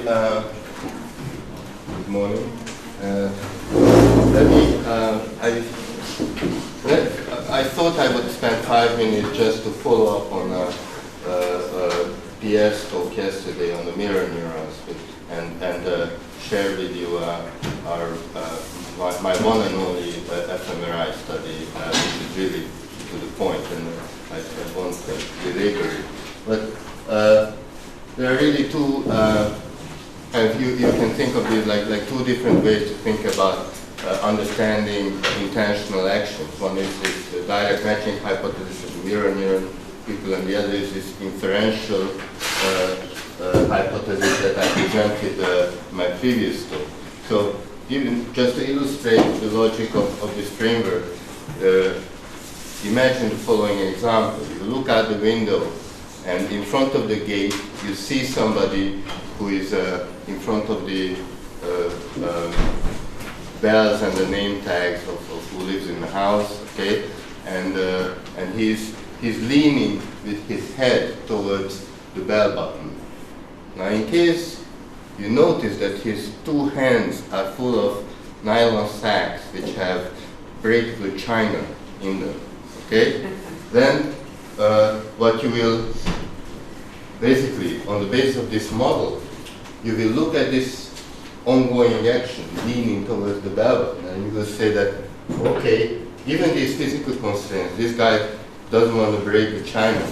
Good morning. I thought I would spend 5 minutes just to follow up on PS talk yesterday on the mirror neurons, and share with you my one and only fMRI study, which is really to the point, and I won't belabor it. But there are really two, and you can think of these like two different ways to think about understanding intentional actions. One is this direct matching hypothesis of the mirror neuron people, and the other is this inferential hypothesis that I presented in my previous talk. So, just to illustrate the logic of this framework, imagine the following example. You look out the window, and in front of the gate, you see somebody who is in front of the bells and the name tags of who lives in the house, okay? And he's leaning with his head towards the bell button. Now, in case you notice that his two hands are full of nylon sacks which have breakable china in them, okay? Then what you will, basically, on the basis of this model, you will look at this ongoing action, leaning towards the bell button, and you will say that, okay, given these physical constraints, this guy doesn't want to break the china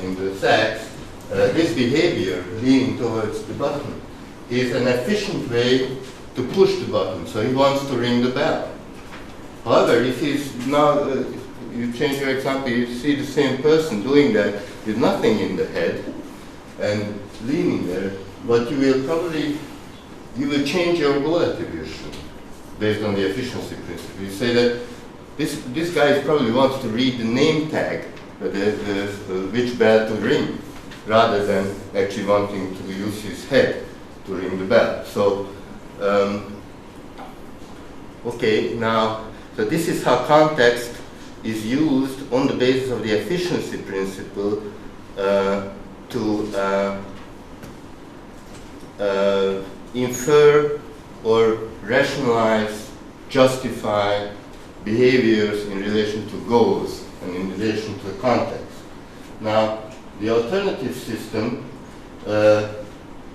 in the sacks. This behavior, leaning towards the button, is an efficient way to push the button, so he wants to ring the bell. However, if he's now, you change your example, you see the same person doing that with nothing in the head and leaning there, but you will probably, you will change your goal attribution based on the efficiency principle. You say that this guy probably wants to read the name tag, which bell to ring, rather than actually wanting to use his head to ring the bell. So, okay, now, so this is how context is used on the basis of the efficiency principle to infer or rationalize, justify behaviors in relation to goals and in relation to the context. Now, the alternative system,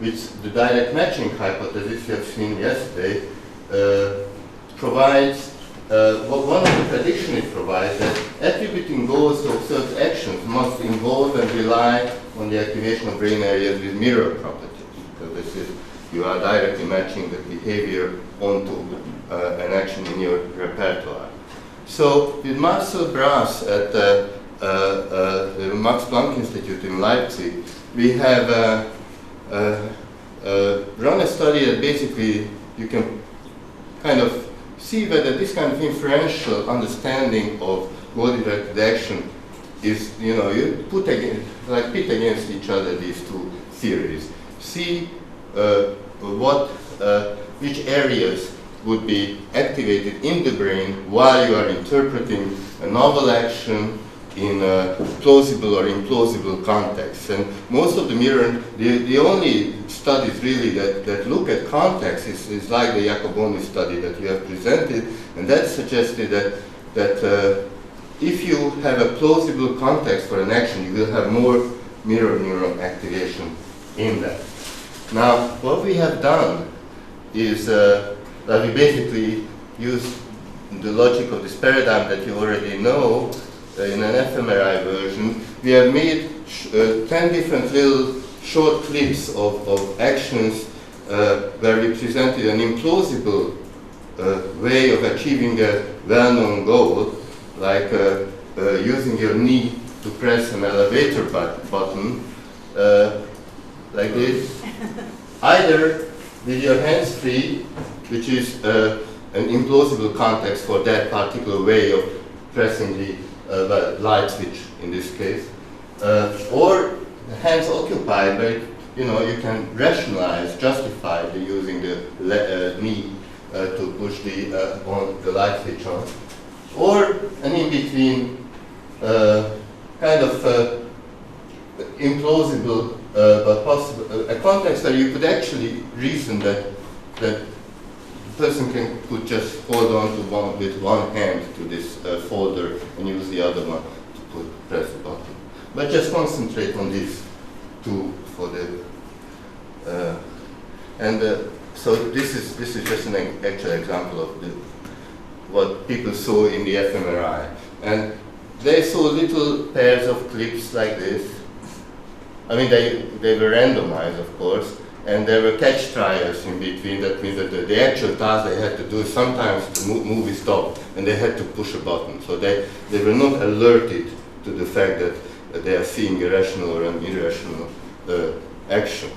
which the direct matching hypothesis you have seen yesterday, provides, one of the predictions it provides that attributing goals to certain actions must involve and rely on the activation of brain areas with mirror properties. So this is, you are directly matching the behavior onto an action in your repertoire. So with Marcel Brass at the Max Planck Institute in Leipzig, we have run a study that basically you can kind of see whether this kind of inferential understanding of goal-directed action is, you put against, like pit against each other these two theories. See which areas would be activated in the brain while you are interpreting a novel action in a plausible or implausible context. And most of the the only studies really that look at context is like the Jacoboni study that you have presented, and that suggested that if you have a plausible context for an action, you will have more mirror neuron activation in that. Now, what we have done is that we basically use the logic of this paradigm that you already know in an fMRI version. We have made 10 different little short clips of actions where we presented an implausible way of achieving a well-known goal, like using your knee to press an elevator button, like this, either with your hands free, which is an implausible context for that particular way of pressing the light switch in this case, or hands occupied, where you can rationalize, justify using the knee to push the light switch on, or an in-between kind of implausible but a context where you could actually reason that the person could just hold on to with one hand to this folder and use the other one to press the button. But just concentrate on these two for the so this is just an actual example of what people saw in the fMRI, and they saw little pairs of clips like this. I mean, they were randomized, of course, and there were catch trials in between. That means that the actual task they had to do, sometimes the movie stopped and they had to push a button. So they were not alerted to the fact that they are seeing a rational or an irrational action.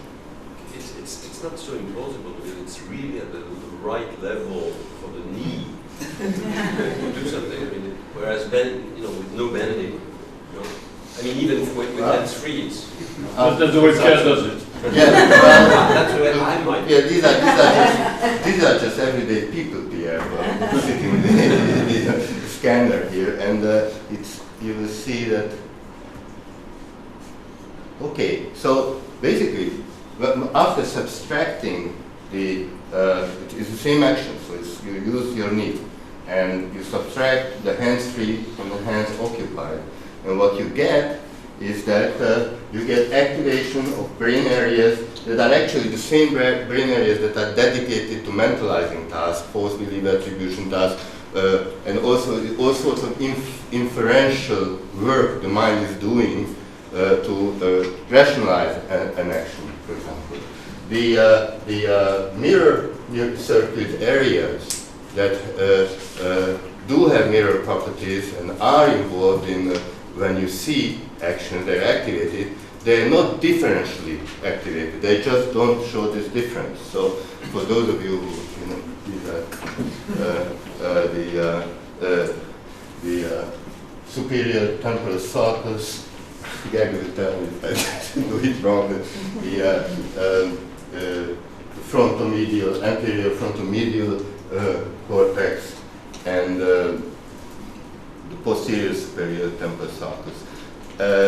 It's not so implausible because it's really at the right level for the need to do something. I mean, whereas with no bending, I mean, even with hands-free, it's... That's the way Cat does it. Yeah, that's where I might... Yeah, these are just everyday people, Pierre, sitting with the scanner here, and you will see that... Okay, so basically, after subtracting it's the same action, so you use your knee, and you subtract the hands-free from the hands occupied. And what you get is that you get activation of brain areas that are actually the same brain areas that are dedicated to mentalizing tasks, false belief attribution tasks, and also all sorts of inferential work the mind is doing to rationalize an action, for example. The mirror circuit areas that do have mirror properties and are involved in when you see actions that are activated, they are not differentially activated. They just don't show this difference. So for those of you who the superior temporal sulcus, Gergely will tell me if I do it wrong, the frontomedial, anterior frontomedial cortex, and the posterior superior temporal sulcus.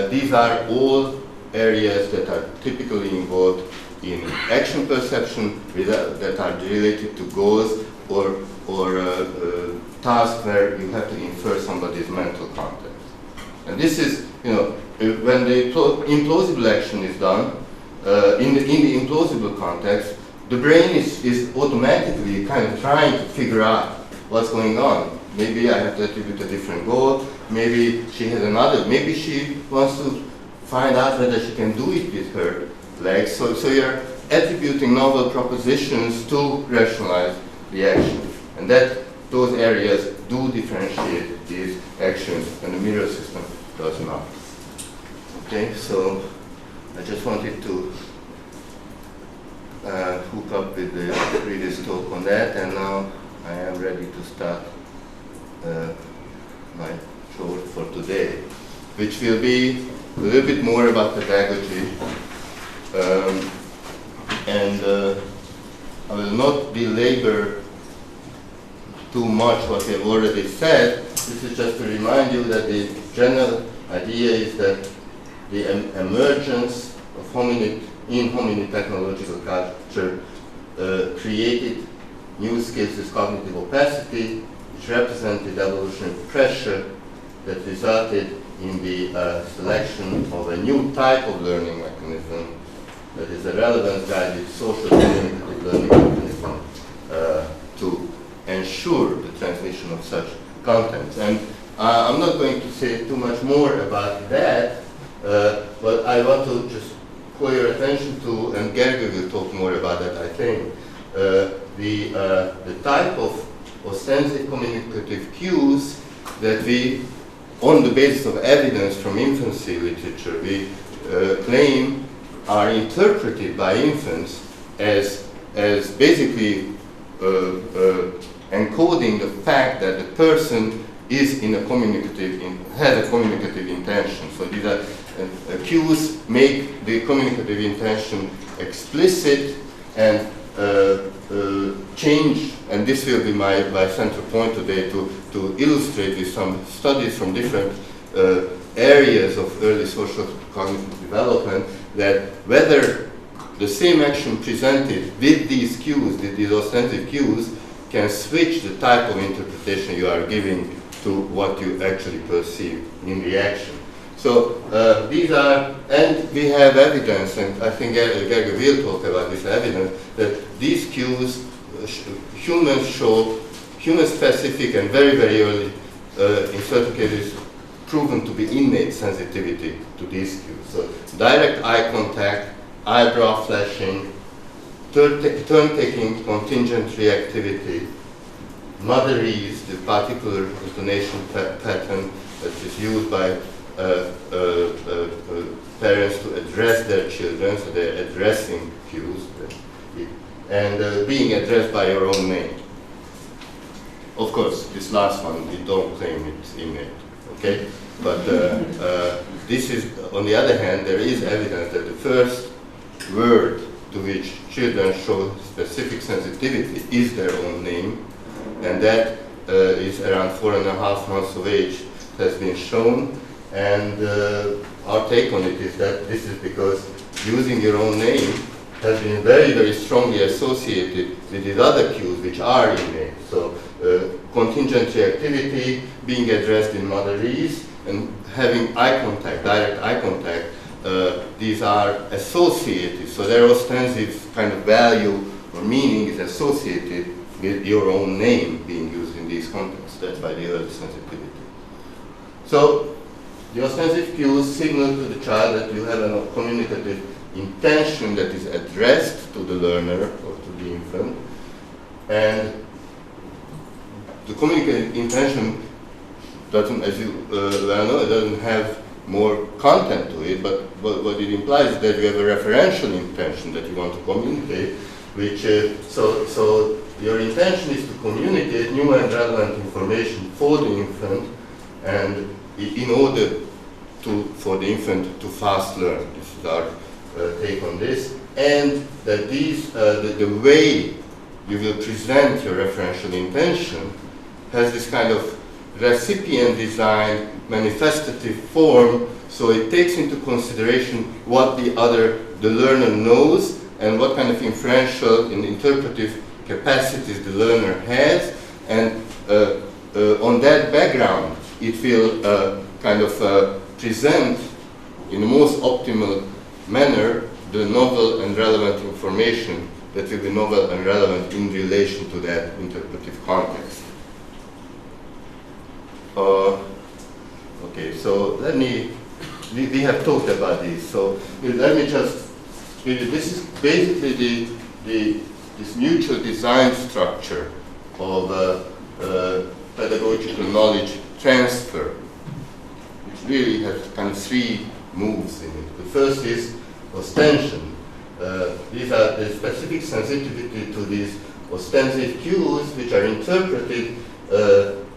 These are all areas that are typically involved in action perception that are related to goals or tasks where you have to infer somebody's mental context. And this is, when the implausible action is done, in the implausible context, the brain is automatically kind of trying to figure out what's going on. Maybe I have to attribute a different goal, maybe she has another, maybe she wants to find out whether she can do it with her legs. So you're attributing novel propositions to rationalize the action. And those areas do differentiate these actions, and the mirror system does not. Okay, so I just wanted to hook up with the previous talk on that, and now I am ready to start my talk for today, which will be a little bit more about pedagogy, and I will not belabor too much what we have already said. This is just to remind you that the general idea is that the emergence of hominid technological culture created new skills with cognitive opacity, which represented evolutionary pressure that resulted in the selection of a new type of learning mechanism that is a relevance-guided social communicative learning mechanism to ensure the transmission of such contents. And I'm not going to say too much more about that, but I want to just call your attention to, and Gergely will talk more about that, I think, the type of ostensive communicative cues that we, on the basis of evidence from infancy literature, we claim are interpreted by infants as basically encoding the fact that the person is in a has a communicative intention. So these are cues make the communicative intention explicit and change, and this will be my central point today to illustrate with some studies from different areas of early social cognitive development, that whether the same action presented with these cues, with these ostensive cues, can switch the type of interpretation you are giving to what you actually perceive in reaction. So these are, and we have evidence, and I think Gergely will talk about this evidence, that these cues, humans show human-specific and very, very early, in certain cases, proven to be innate sensitivity to these cues. So direct eye contact, eyebrow flashing, turn-taking contingent reactivity, motherese, the particular intonation pattern that is used by parents to address their children, so they're addressing cues, and being addressed by your own name. Of course, this last one, we don't claim it's innate, okay? But this is, on the other hand, there is evidence that the first word to which children show specific sensitivity is their own name, and that is around 4.5 months of age, has been shown. And our take on it is that this is because using your own name has been very, very strongly associated with these other cues which are innate. So contingent reactivity, being addressed in motherese, and having eye contact, direct eye contact, these are associated. So their ostensive kind of value or meaning is associated with your own name being used in these contexts. That's by the early sensitivity. So the ostensive cues signal to the child that you have a communicative intention that is addressed to the learner or to the infant, and the communicative intention doesn't, as you well know, it doesn't have more content to it, but what it implies is that you have a referential intention that you want to communicate, which, so your intention is to communicate new and relevant information for the infant, and in order for the infant to fast learn. This is our take on this, and that these, the way you will present your referential intention has this kind of recipient design manifestative form, so it takes into consideration what the learner knows and what kind of inferential and interpretive capacities the learner has, and on that background it will kind of present in the most optimal manner the novel and relevant information that will be novel and relevant in relation to that interpretive context. Okay, so we have talked about this, so let me just, this is basically this mutual design structure of pedagogical knowledge transfer, which really has kind of 3 moves in it. The first is ostension. These are the specific sensitivity to these ostensive cues, which are interpreted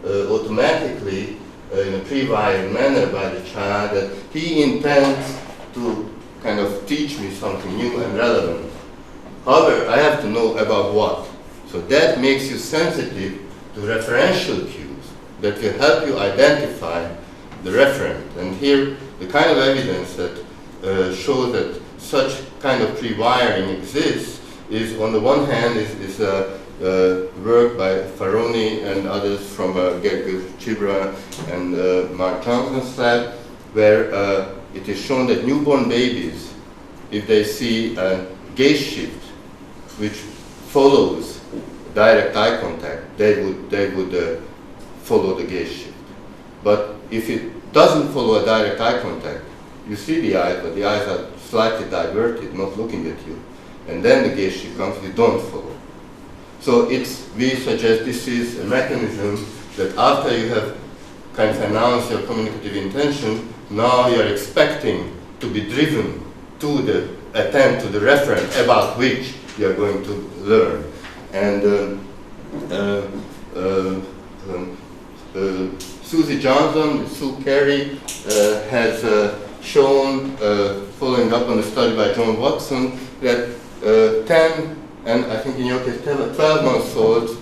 automatically in a pre-wired manner by the child, that he intends to kind of teach me something new and relevant. However, I have to know about what. So that makes you sensitive to referential cues that will help you identify the referent. And here, the kind of evidence that shows that such kind of pre-wiring exists is, on the one hand, is work by Faroni and others from Gergely and Mark Johnson's lab, where it is shown that newborn babies, if they see a gaze shift which follows direct eye contact, they would follow the gaze shift. But if it doesn't follow a direct eye contact, you see the eyes, but the eyes are slightly diverted, not looking at you, and then the gaze shift comes, you don't follow. So we suggest this is a mechanism that after you have kind of announced your communicative intention, now you're expecting to be driven to the attempt to the referent about which you're going to learn. And Susie Johnson, Sue Carey has shown, following up on a study by John Watson, that 10 and I think in your case 12 months old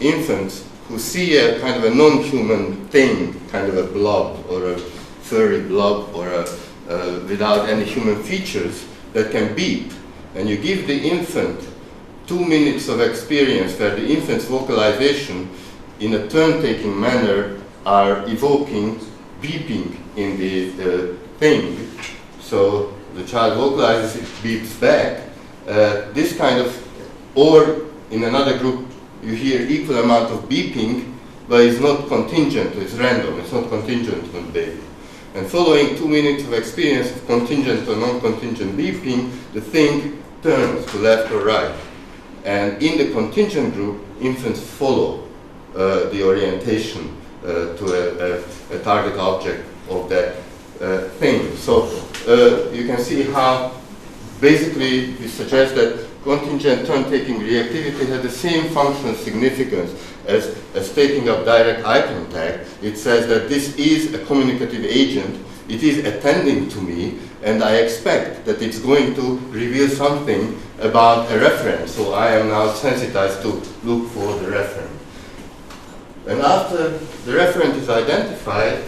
infants who see a kind of a non-human thing, kind of a blob or a furry blob or a without any human features that can beep, and you give the infant 2 minutes of experience where the infant's vocalization in a turn-taking manner are evoking beeping in the thing. So the child vocalizes, it beeps back. This kind of, or in another group you hear equal amount of beeping, but it's not contingent, it's random, it's not contingent on baby. And following 2 minutes of experience of contingent or non-contingent beeping, the thing turns to left or right. And in the contingent group, infants follow the orientation to a target object of that thing. So you can see how basically we suggest that contingent turn-taking reactivity has the same functional significance as taking up direct eye contact. It says that this is a communicative agent, it is attending to me, and I expect that it's going to reveal something about a referent. So I am now sensitized to look for the referent. And after the referent is identified,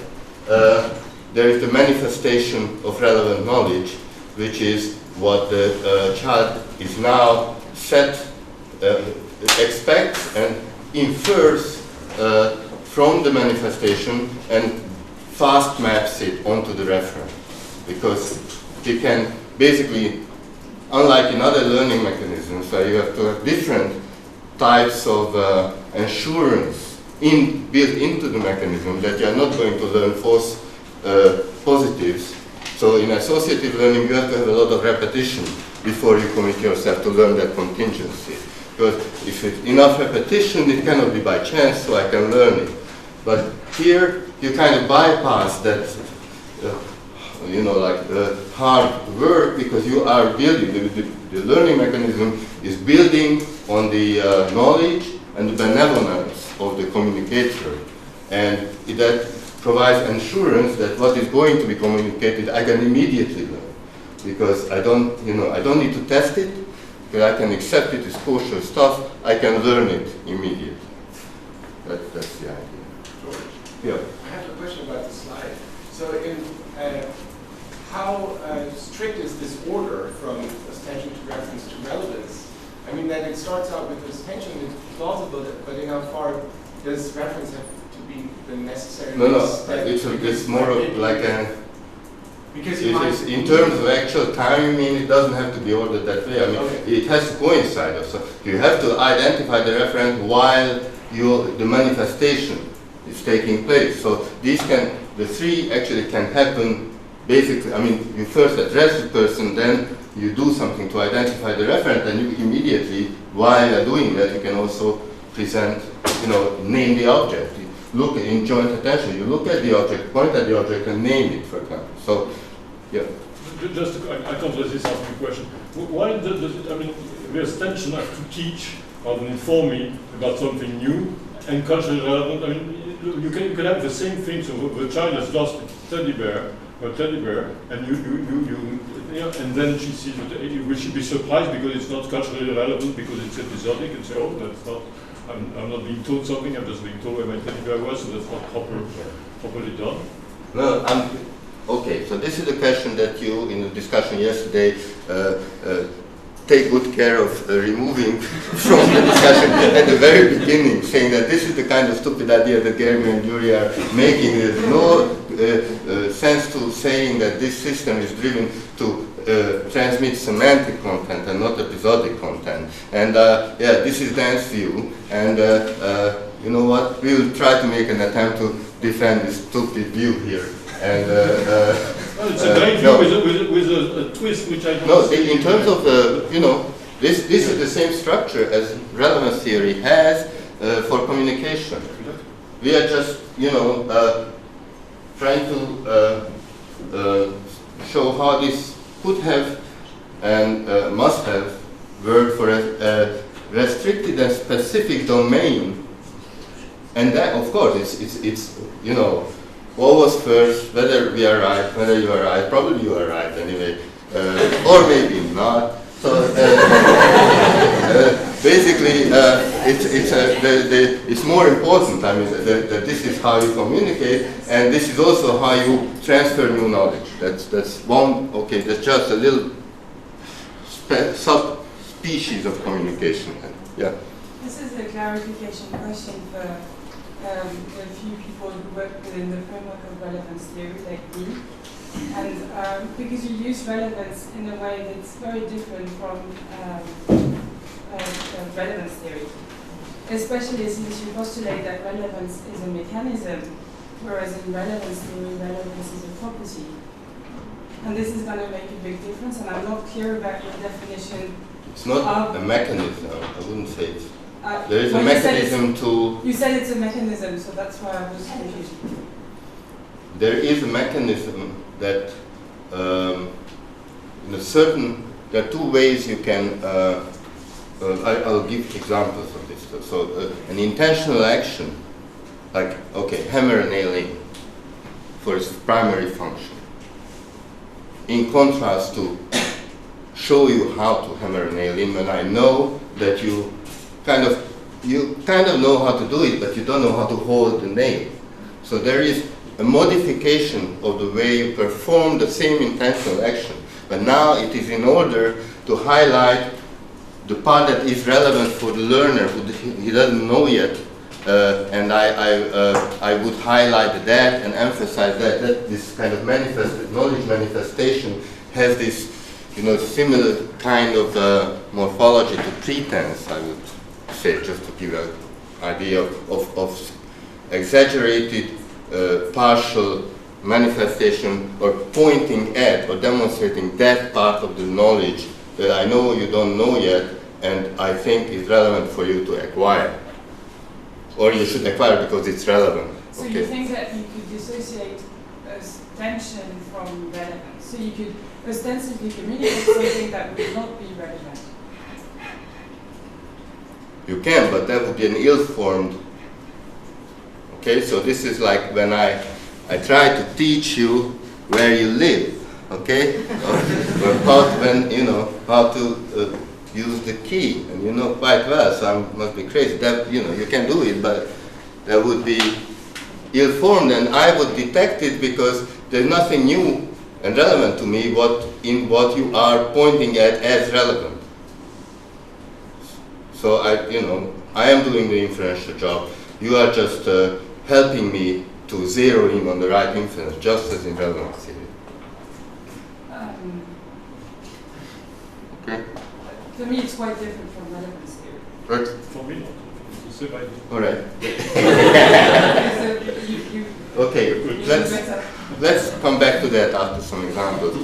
there is the manifestation of relevant knowledge, which is what the child is now expects and infers from the manifestation and fast maps it onto the referent. Because you can basically, unlike in other learning mechanisms, where you have to have different types of assurance built into the mechanism that you are not going to learn false positives. So in associative learning, you have to have a lot of repetition before you commit yourself to learn that contingency. Because if it's enough repetition, it cannot be by chance, so I can learn it. But here, you kind of bypass that, hard work, because you are building, the learning mechanism is building on the knowledge and the benevolence of the communicator. And that provides assurance that what is going to be communicated, I can immediately learn. Because I don't need to test it, because I can accept it as kosher stuff, I can learn it immediately. That's the idea. George? Yeah. I have a question about the slide. So how strict is this order from ostension to reference to relevance? I mean, that it starts out with ostension, it's plausible, but in how far does reference have to be the necessary? No, it's more of like a... Because in terms of actual time, I mean, it doesn't have to be ordered that way. I mean, it has to coincide. So you have to identify the referent while the manifestation is taking place. So the three actually can happen basically. I mean, you first address the person, then you do something to identify the referent, and you immediately, while you're doing that, you can also present, name the object. Look in joint attention. You look at the object, point at the object, and name it, for example. So, yeah. I can't resist asking a question. Why does the ostension have to teach or inform me about something new and culturally relevant? I mean, you can have the same thing. So the child has lost a teddy bear, and and then she sees it. Will she be surprised because it's not culturally relevant, because it's episodic, and say, oh, that's not. I'm not being told something. I'm just being told where my teddy bear was, so that's not properly done. No, okay, so this is the question that you, in the discussion yesterday, take good care of removing from the discussion at the very beginning, saying that this is the kind of stupid idea that Gergely and György are making. There's no sense to saying that this system is driven to transmit semantic content and not episodic content. And this is Dan's view, and you know what, we will try to make an attempt to defend this stupid view here. And well, it's a great view with a twist which I don't see. In terms of this is the same structure as relevance theory has for communication. We are just trying to show how this could have and must have worked for a restricted and specific domain, and that, of course, it's what was first, whether we are right, whether you are right, probably you are right anyway, or maybe not. So basically, it's more important. I mean, that this is how you communicate, and this is also how you transfer new knowledge. That's one. Okay, that's just a little subspecies of communication. Yeah. This is a clarification question for a few people who work within the framework of relevance theory, like me. And because you use relevance in a way that's very different from relevance theory, especially since you postulate that relevance is a mechanism, whereas in relevance theory, relevance is a property. And this is going to make a big difference, and I'm not clear about your definition. It's not a mechanism, I wouldn't say it's. There is a mechanism to. You said it's a mechanism, so that's why I was confused. There is a mechanism that, in a certain, there are two ways you can. I'll give examples of this. So, an intentional action, like hammer a nail in, for its primary function. In contrast to show you how to hammer a nail in, when I know that you kind of know how to do it, but you don't know how to hold the nail. So there is a modification of the way you perform the same intentional action, but now it is in order to highlight the part that is relevant for the learner who he doesn't know yet, and I would highlight that and emphasize that this kind of knowledge manifestation has this, similar kind of morphology to pretense, I would say, just to give an idea of exaggerated partial manifestation or pointing at or demonstrating that part of the knowledge that I know you don't know yet and I think is relevant for you to acquire. Or you should acquire because it's relevant. So you think that you could dissociate tension from relevance? So you could ostensibly communicate something that would not be relevant? You can, but that would be an ill-formed. Okay, so this is like when I try to teach you where you live, okay? Or how to use the key, and you know quite well, so I must be crazy. That, you can do it, but that would be ill-formed, and I would detect it because there's nothing new and relevant to me in what you are pointing at as relevant. So I am doing the inferential job. You are just helping me to zero in on the right inference, just as in relevance theory. Okay. For me, it's quite different from relevance theory. Right. For me, not. It's a bit. All right. Okay. Let's come back to that after some examples.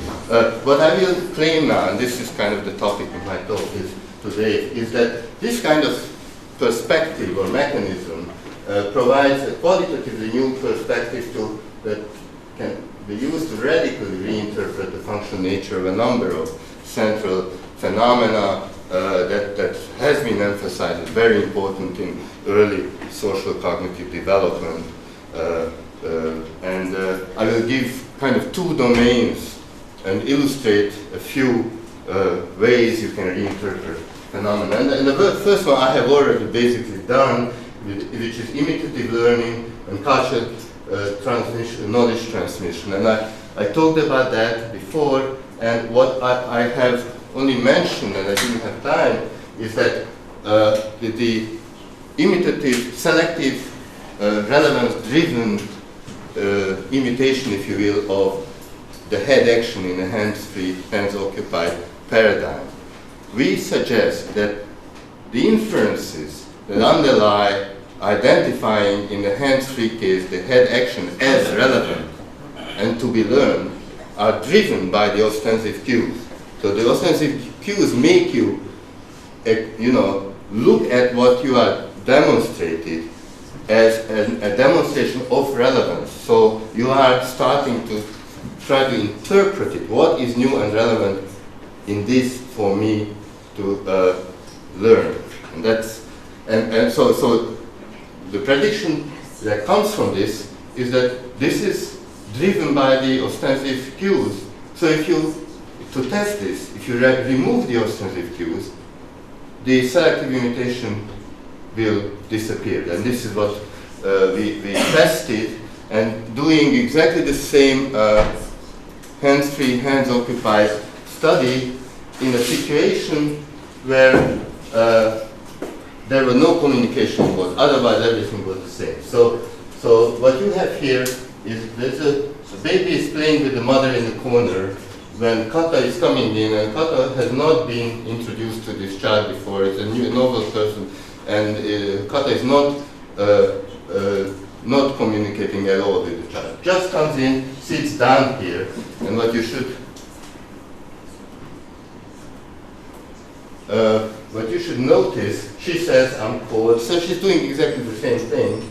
What I will claim now, and this is kind of the topic of my talk today, is that this kind of perspective or mechanism provides a qualitatively new perspective that can be used to radically reinterpret the functional nature of a number of central phenomena that has been emphasized as very important in early social cognitive development. And I will give kind of two domains and illustrate a few ways you can reinterpret phenomena. And the first one I have already basically done, which is imitative learning and cultural transmission, knowledge transmission. And I talked about that before, and what I have only mentioned, and I didn't have time, is that the imitative, selective, relevance-driven imitation, if you will, of the head action in a hands-free, hands-occupied paradigm. We suggest that the inferences that underlie identifying in the hands-free case the head action as relevant and to be learned are driven by the ostensive cues. So the ostensive cues make you, look at what you are demonstrated as a demonstration of relevance. So you are starting to try to interpret it. What is new and relevant in this for me to learn? And so the prediction that comes from this is that this is driven by the ostensive cues. So to test this, if you remove the ostensive cues, the selective imitation will disappear. And this is what we tested, and doing exactly the same hands-free, hands-occupied study in a situation where there was no communication involved, otherwise everything was the same. So what you have here is there's a baby is playing with the mother in the corner when Kata is coming in, and Kata has not been introduced to this child before. It's a new novel person, and Kata is not communicating at all with the child. Just comes in, sits down here, and what you should notice, she says, "I'm cold," so she's doing exactly the same thing.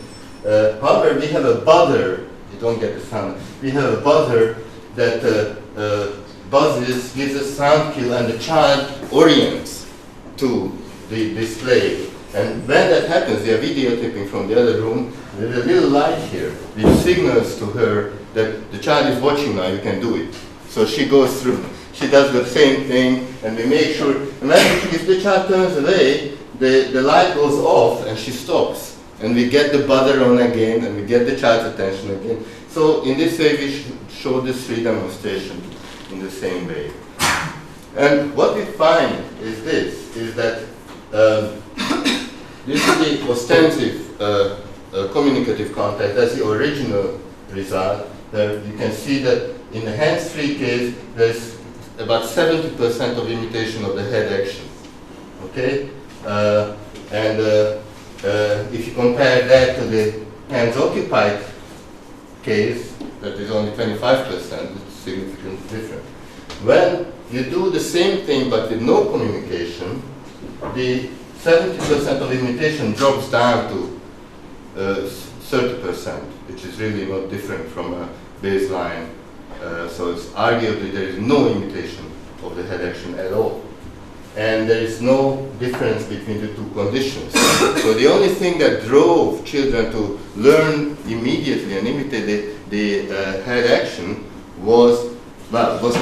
However, we have a buzzer. You don't get the sound. We have a buzzer that buzzes, gives a sound cue, and the child orients to the display. And when that happens, we are videotaping from the other room. There's a little light here which signals to her that the child is watching now, you can do it. So she goes through, she does the same thing, and we make sure, and if the child turns away, the light goes off and she stops. And we get the buzzer on again, and we get the child's attention again. So in this way, we show this three demonstration in the same way. And what we find is this, is that this is the ostensive communicative contact. That's the original result. You can see that in the hands-free case, there's about 70% of imitation of the head action. Okay? If you compare that to the hands-occupied case, that is only 25%, it's significantly different. When you do the same thing but with no communication, the 70% of imitation drops down to 30%, which is really not different from a baseline. So it's arguably there is no imitation of the head action at all. And there is no difference between the two conditions. So the only thing that drove children to learn immediately and imitate the head action was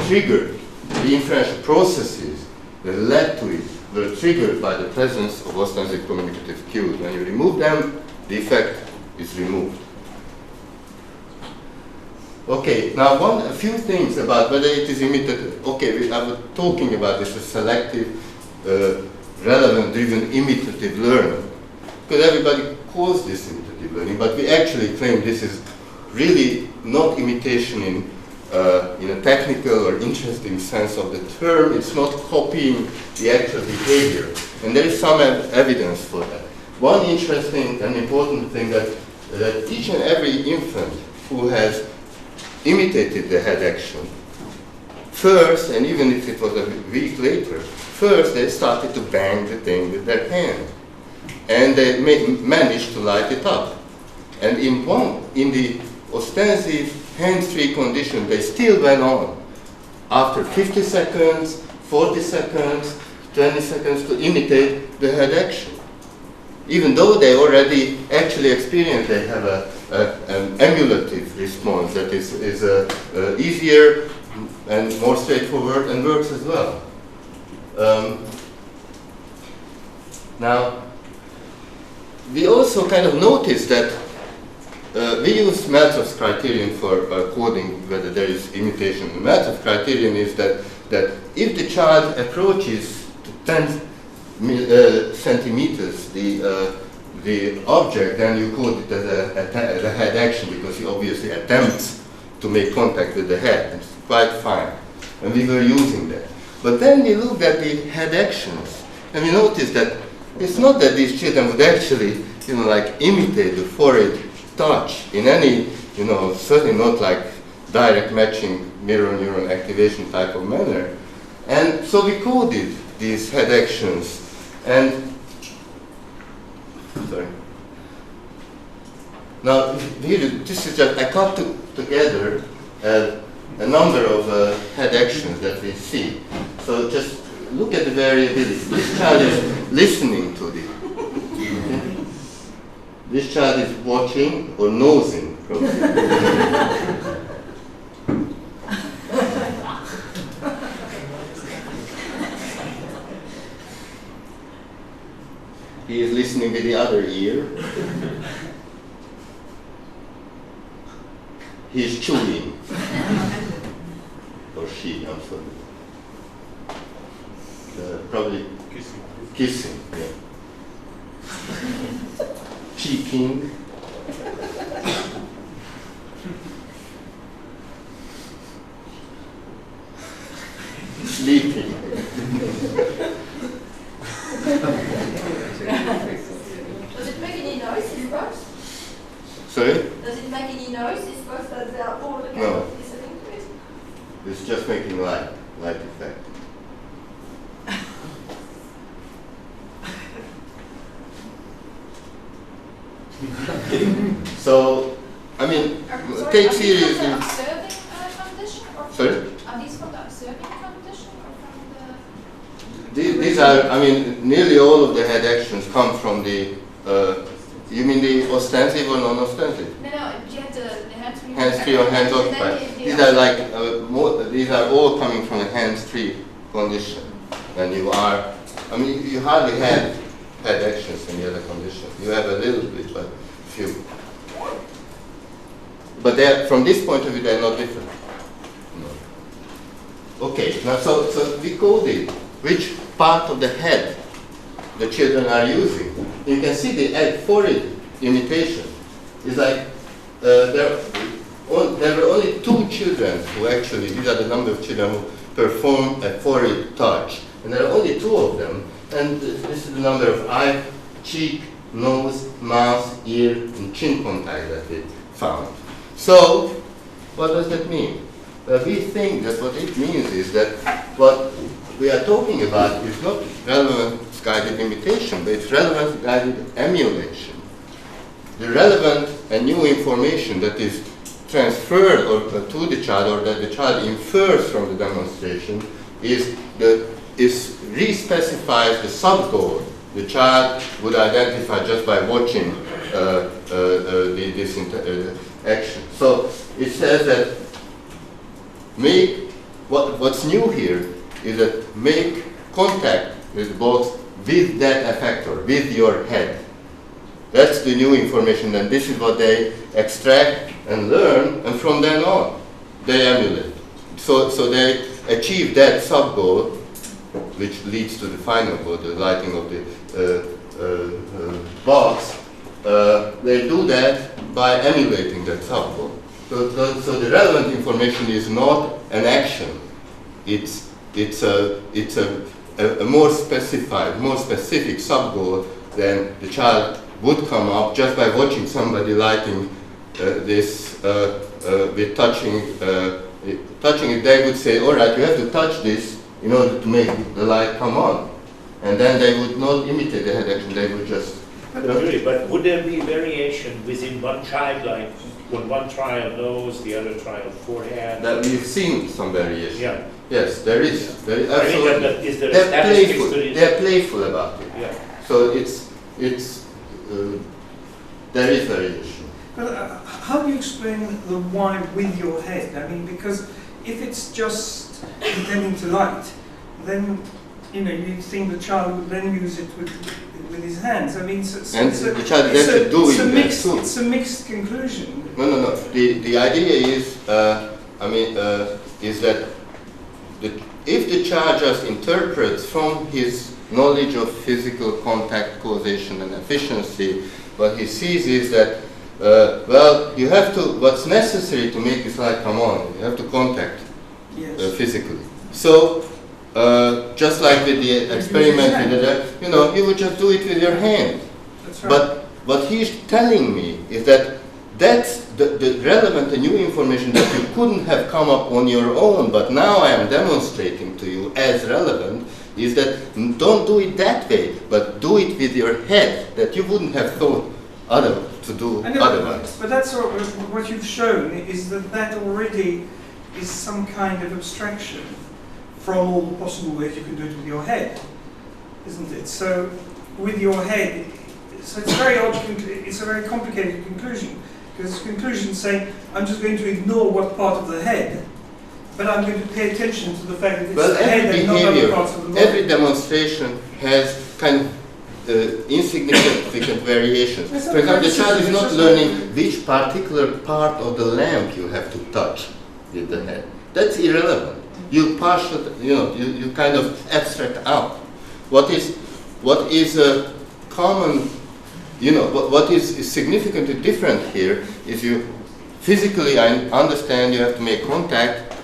triggered. The inferential processes that led to it were triggered by the presence of ostensive communicative cues. When you remove them, the effect is removed. Okay, now a few things about whether it is imitative. Okay, I was talking about this as selective, relevant-driven imitative learning, because everybody calls this imitative learning, but we actually claim this is really not imitation in a technical or interesting sense of the term. It's not copying the actual behavior, and there is some evidence for that. One interesting and important thing that each and every infant who has imitated the head action, first, and even if it was a week later, first they started to bang the thing with their hand, and they managed to light it up. And in the ostensive hands-free condition, they still went on after 50 seconds, 40 seconds, 20 seconds to imitate the head action. Even though they already actually experienced, they have an emulative response that is easier and more straightforward and works as well. Now, we also kind of noticed that we use Meltzer's criterion for coding whether there is imitation. The Meltzer's criterion is that if the child approaches to 10 centimeters the object, then you code it as a head action, because he obviously attempts to make contact with the head. It's quite fine, and we were using that. But then we looked at the head actions, and we noticed that it's not that these children would actually, imitate the forehead touch in any, certainly not like direct matching mirror neuron activation type of manner. And so we coded these head actions. And sorry. Now here, this is just I cut together a number of head actions that we see. So just look at the variability. This child is listening to the. Okay. This child is watching or nosing. He is listening be the other ear. He's chewing. Or she, I'm sorry. Probably kissing, yeah. Cheeking. Sleeping. Does it make any noise, this box? Sorry? Does it make any noise, this box, that they are all kind No. of listening to it? It's just making light effect. So, I mean, Sorry, take are these seriously. from the observing condition? Or from Sorry? Are these from the observing condition or from the... These are, I mean, nearly all of the head actions come from the, you mean the ostensive or non-ostensive? No, you have the hands-free. Hands-free or hands-occupied. These are like, these are all coming from a hands-free condition. And you are, I mean, you hardly have head actions in the other condition. You have a little bit, but few. But they're, from this point of view, they're not different. No. Okay, now so we coded which part of the head the children are using. You can see the forehead imitation. It's like there were only 2 children who actually, these are the number of children who perform a forehead touch. And there are only 2 of them. And this is the number of eye, cheek, nose, mouth, ear, and chin contact that we found. So, what does that mean? We think that what it means is that what we are talking about is not relevance guided imitation, but it's relevance guided emulation. The relevant and new information that is transferred to the child, or that the child infers from the demonstration, is re-specifies the sub-goal the child would identify just by watching this action. So it says that what's new here is that make contact with that effector, with your head. That's the new information, and this is what they extract and learn, and from then on, they emulate. So they achieve that sub-goal, which leads to the final goal, the lighting of the box. They do that by emulating that sub-goal. So the relevant information is not an action. It's a more specified, more specific sub-goal than the child would come up just by watching somebody lighting this with touching it. They would say, all right, you have to touch this in order to make the light come on. And then they would not imitate the head action, they would just... But would there be variation within one child, like when one child nose, the other child forehead? That we've seen some variation. Yeah. Yes, there is. There is absolutely. I mean, is there statistics to this? They're playful about it. Yeah. So there is variation. But how do you explain the why with your head? I mean, because if it's just intending to light, then you'd think the child would then use it with his hands. I mean, the child is actually doing that too. It's a mixed conclusion. No. The idea is, is that if the child just interprets from his knowledge of physical contact, causation, and efficiency, what he sees is that, you have to, what's necessary to make this light come on, you have to contact physically. So, just like with the experiment, you would just do it with your hand. That's right. But what he's telling me is that that's the relevant and new information that you couldn't have come up on your own, but now I am demonstrating to you as relevant, is that don't do it that way, but do it with your head, that you wouldn't have thought to do otherwise. But that's what you've shown, is that already is some kind of abstraction from all the possible ways you can do it with your head, isn't it? So with your head, so it's very odd, it's a very complicated conclusion, because it's a conclusion saying, I'm just going to ignore what part of the head, but I'm going to pay attention to the fact that it's the head and not other parts of the body. Every demonstration has kind of insignificant variations. For example, the child is not learning which particular part of the lamp you have to touch with the head. That's irrelevant. You partial, you kind of abstract out. What is a common, what is significantly different here is you physically, I understand you have to make contact,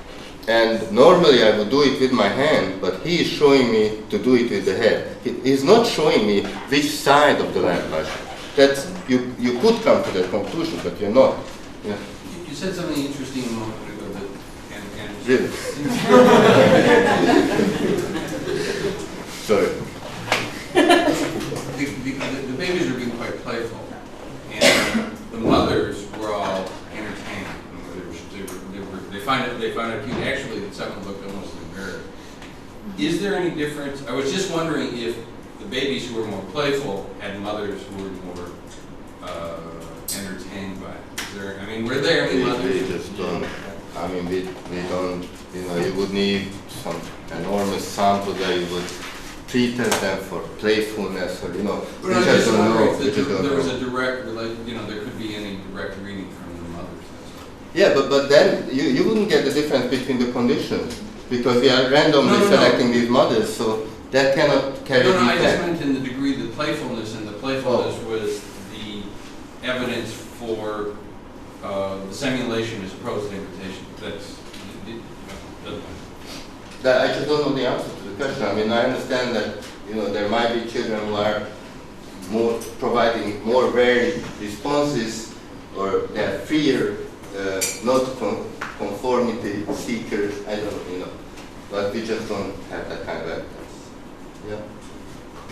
and normally I would do it with my hand, but he is showing me to do it with the head. He's not showing me which side of the lamp I should. That's, you could come to that conclusion, but you're not. Yeah. You said something interesting a moment ago that, and Really? Sorry. The babies are being quite playful, and the mothers were all entertained. They find it cute. Actually, the second looked almost embarrassed. Is there any difference? I was just wondering if the babies who were more playful had mothers who were more entertained by it. Were there any mothers? We just don't. I mean, we don't. You would need some enormous sample where you would pre-test them for playfulness, or we just don't know. There was a direct, there could be any direct reading from the mothers. Yeah, but then you wouldn't get the difference between the conditions because we are randomly selecting these mothers, so that cannot carry the I just meant in the degree the playfulness, and the playfulness was the evidence for the simulation as opposed to imitation. I just don't know the answer to the question. I mean, I understand that there might be children who are providing more varied responses, or they are freer, not conformity seekers. I don't but we just don't have that kind of evidence. Yeah.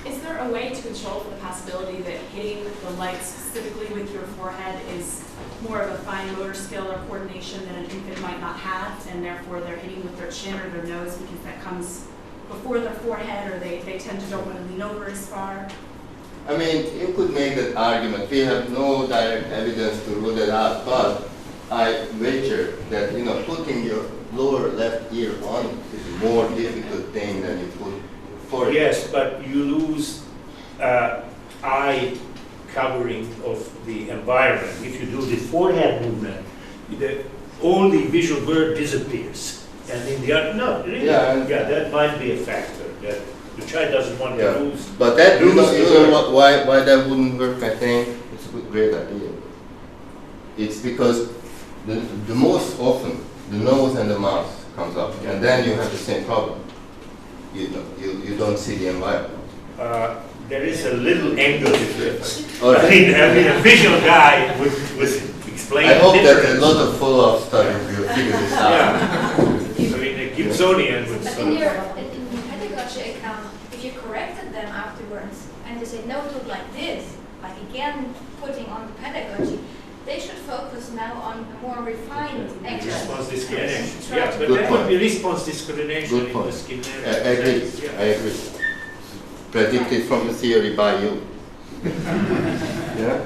Is there a way to control for the possibility that hitting the light specifically with your forehead is more of a fine motor skill or coordination that an infant might not have, and therefore they're hitting with their chin or their nose because that comes before their forehead, or they tend to don't want to lean over as far? I mean, you could make that argument. We have no direct evidence to rule that out, but I wager that putting your lower left ear on is a more difficult thing than you put forehead. Yes, but you lose eye covering of the environment. If you do the forehead movement, the only visual word disappears. And in the other, no, really, that might be a factor. That the child doesn't want to lose. But that, why that wouldn't work, I think it's a great idea. It's because the most often, the nose and the mouth comes up, and then you have the same problem. You don't see the environment. There is a little angle difference. Right. I mean, a visual guy would explain. I hope that a lot of follow-up studies will figure this out. Yeah. I mean, a Gibsonian would But sort in of. your pedagogy account, if you corrected them afterwards and they say, no, do it like this, like again putting on the pedagogy, they should focus now on a more refined action. Response discrimination. Yeah, but Good that point. would be response discrimination Good in point. the Skinner. I agree. Yeah. I agree. Predicted from the theory by you. Yeah?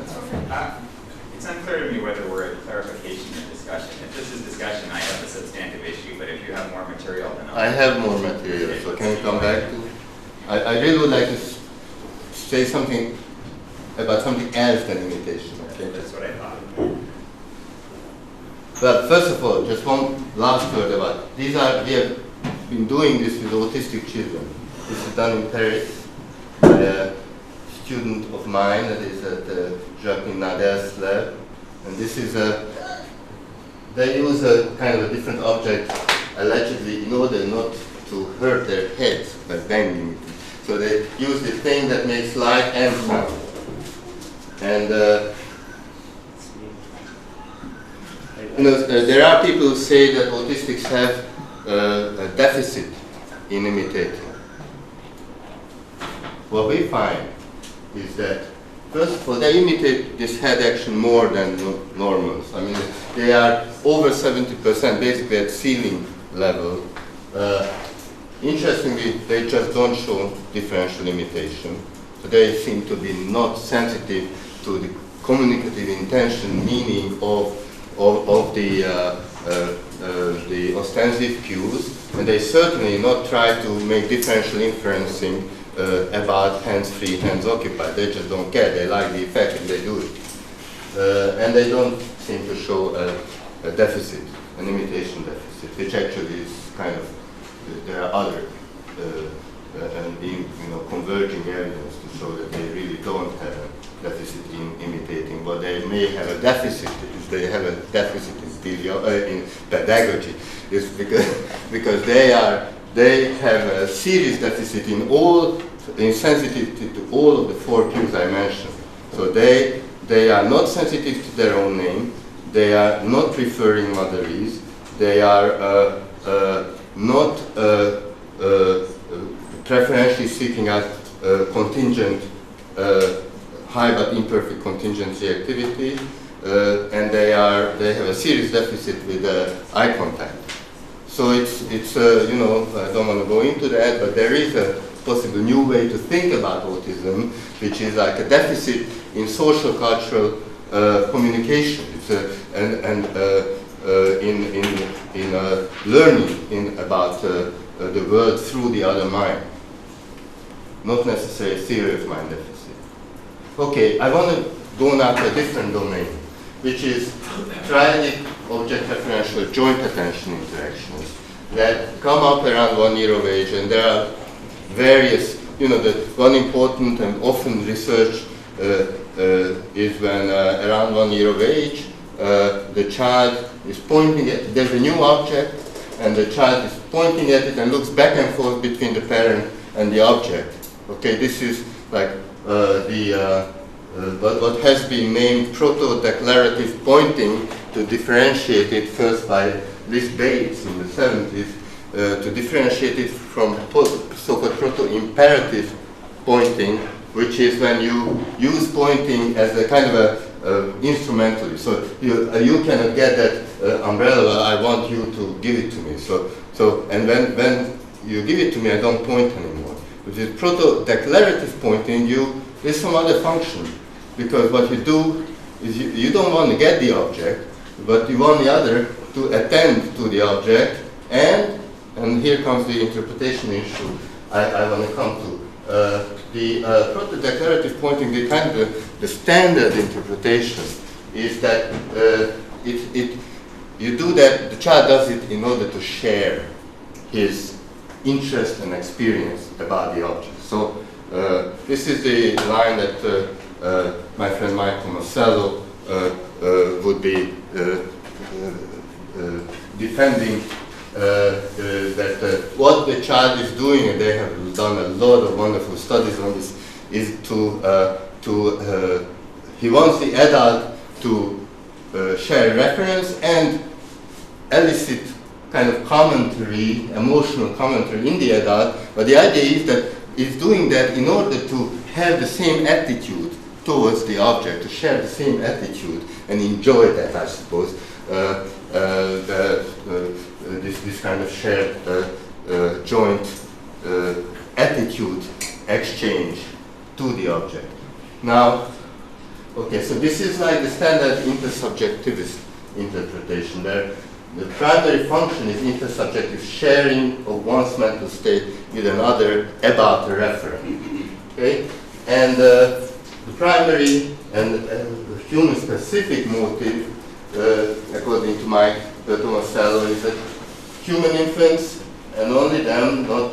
It's unclear to me whether we're at clarification or discussion. If this is discussion, I have a substantive issue, but if you have more material, then I have more material, so can we come back to? I really would like to say something about something else than imitation. Okay? that's what I thought. Well, first of all, just one last word about we have been doing this with autistic children. This is done in Paris by a student of mine that is at Jacques Nadel's lab, and this is they use a kind of a different object allegedly in order not to hurt their heads by banging it. So they use the thing that makes light and sound, and there are people who say that autistics have a deficit in imitating. What we find is that, first of all, they imitate this head action more than normals. I mean, they are over 70%, basically at ceiling level. Interestingly, they just don't show differential imitation. So they seem to be not sensitive to the communicative intention, meaning of the ostensive cues, and they certainly not try to make differential inferencing about hands-free, hands-occupied. They just don't care. They like the effect and they do it. And they don't seem to show a deficit, an imitation deficit, which actually is kind of, there are other converging evidence to show that they really don't have a deficit in imitating, but they may have a deficit. If they have a deficit in pedagogy, is because they have a serious deficit in sensitivity to all of the 4 cues I mentioned. So they are not sensitive to their own name. They are not preferring motherese. They are not preferentially seeking out contingent, high but imperfect contingency activity, and they have a serious deficit with eye contact. So it's I don't want to go into that, but there is a possible new way to think about autism, which is like a deficit in social cultural communication. It's in learning about the world through the other mind, not necessarily theory of mind deficit. Okay, I want to go now to a different domain, which is triadic object-referential joint attention interactions that come up around 1 year of age, and there are various, the one important and often researched is when around 1 year of age, the child is pointing at, there's a new object, and the child is pointing at it and looks back and forth between the parent and the object. Okay, this is like what has been named proto-declarative pointing, to differentiate it first by Liz Bates in the 70s, to differentiate it from so-called proto-imperative pointing, which is when you use pointing as a kind of a instrumentally. So you cannot get that umbrella, I want you to give it to me. And when you give it to me, I don't point anymore. With this proto-declarative pointing, there's some other function. Because what you do is you don't want to get the object, but you want the other to attend to the object, and here comes the interpretation issue I want to come to. The proto-declarative pointing, the standard interpretation is that you do that, the child does it in order to share his interest and experience about the object. So this is the line that my friend Michael Marcello would be defending that what the child is doing, and they have done a lot of wonderful studies on this, is he wants the adult to share reference and elicit kind of commentary, emotional commentary in the adult, but the idea is that he's doing that in order to have the same attitude towards the object, to share the same attitude and enjoy that, I suppose, this kind of shared joint attitude exchange to the object. Now, okay, so this is like the standard intersubjectivist interpretation. The primary function is intersubjective sharing of one's mental state with another about a referent. Okay? And the primary and human-specific motive, according to Mike Tomasello, is that human infants, and only them, not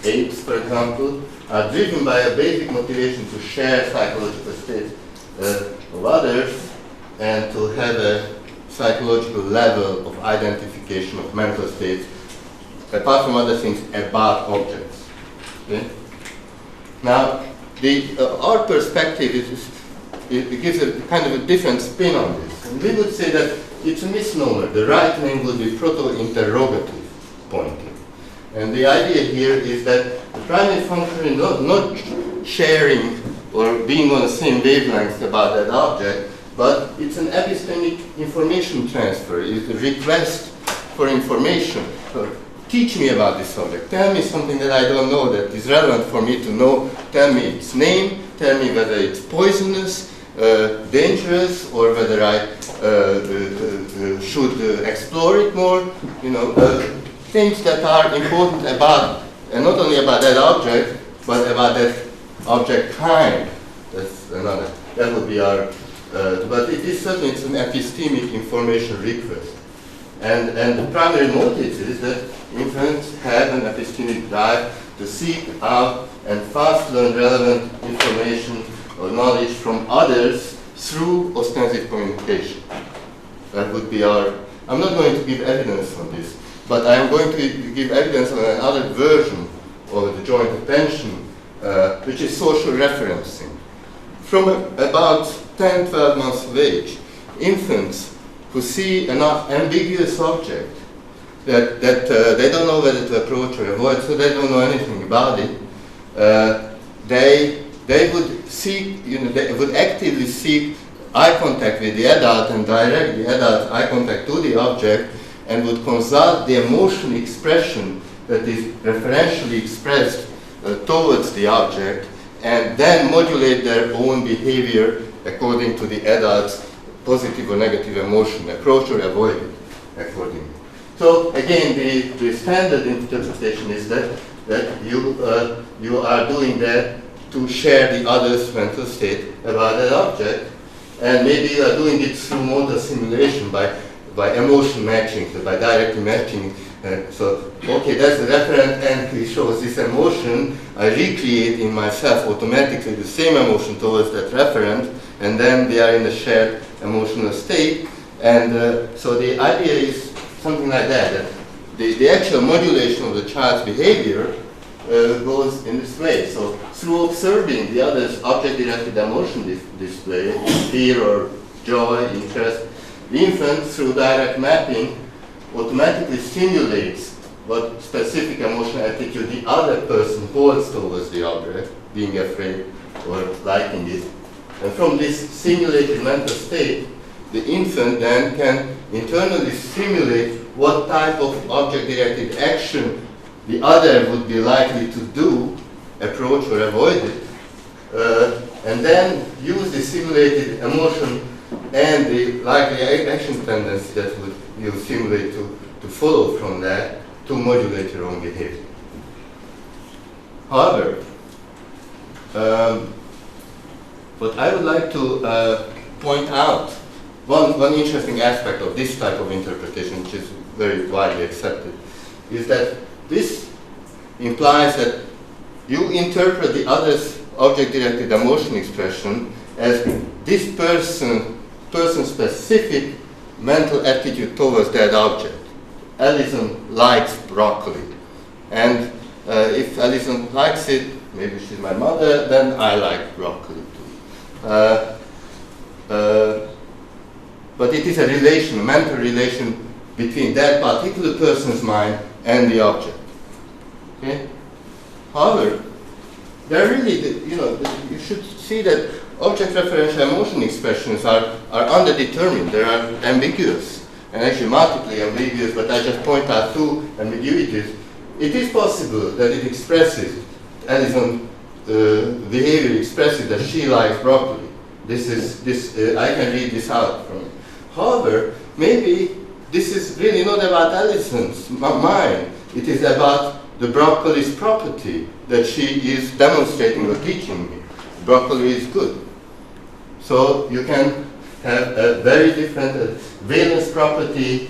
apes, for example, are driven by a basic motivation to share psychological states of others and to have a psychological level of identification of mental states, apart from other things, about objects. Okay? Now, our perspective it gives a kind of a different spin on this. And we would say that it's a misnomer. The right name would be proto-interrogative pointing. And the idea here is that the primary function is not sharing or being on the same wavelength about that object, but it's an epistemic information transfer. It's a request for information. Teach me about this object. Tell me something that I don't know that is relevant for me to know. Tell me its name. Tell me whether it's poisonous, dangerous, or whether I should explore it more. Things that are important about, and not only about that object, but about that object kind. That's another. That would be our. But it is certainly it's an epistemic information request, and the primary motive is that infants have an epistemic drive to seek out and fast learn relevant information or knowledge from others through ostensive communication. That would be our. I'm not going to give evidence on this, but I am going to give evidence on another version of the joint attention, which is social referencing. From about 10, 12 months of age, infants who see an ambiguous object that they don't know whether to approach or avoid, so they don't know anything about it, they would seek, they would actively seek eye contact with the adult and direct the adult eye contact to the object, and would consult the emotion expression that is referentially expressed towards the object, and then modulate their own behavior according to the adult's positive or negative emotion, approach or avoid it accordingly. So again, the standard interpretation is that you are doing that to share the other's mental state about that object, and maybe you are doing it through modal simulation by emotion matching, so by directly matching. So, okay, that's the referent, and he shows this emotion. I recreate in myself automatically the same emotion towards that referent, and then they are in a shared emotional state. And so the idea is something like that the actual modulation of the child's behavior goes in this way. So through observing the other's object-directed emotion display, fear or joy, interest, the infant, through direct mapping, automatically simulates what specific emotional attitude the other person holds towards the object, being afraid or liking it. And from this simulated mental state, the infant then can internally simulate what type of object-directed action the other would be likely to do, approach or avoid it, and then use the simulated emotion and the likely action tendency that you simulate to follow from that to modulate your own behavior. However, what I would like to point out, one interesting aspect of this type of interpretation, which is very widely accepted, is that this implies that you interpret the other's object-directed emotion expression as this person's specific mental attitude towards that object. Alison likes broccoli, and if Alison likes it, maybe she's my mother, then I like broccoli too. But it is a relation, a mental relation between that particular person's mind and the object. Okay? However, there really, you should see that object referential emotion expressions are underdetermined. They are ambiguous, and actually multiply ambiguous, but I just point out two ambiguities. It is possible that it expresses, Alison, behavior expresses that she likes broccoli. I can read this out from it. However, maybe this is really not about Alison's mind. It is about the broccoli's property that she is demonstrating or teaching me. Broccoli is good. So you can have a very different valence property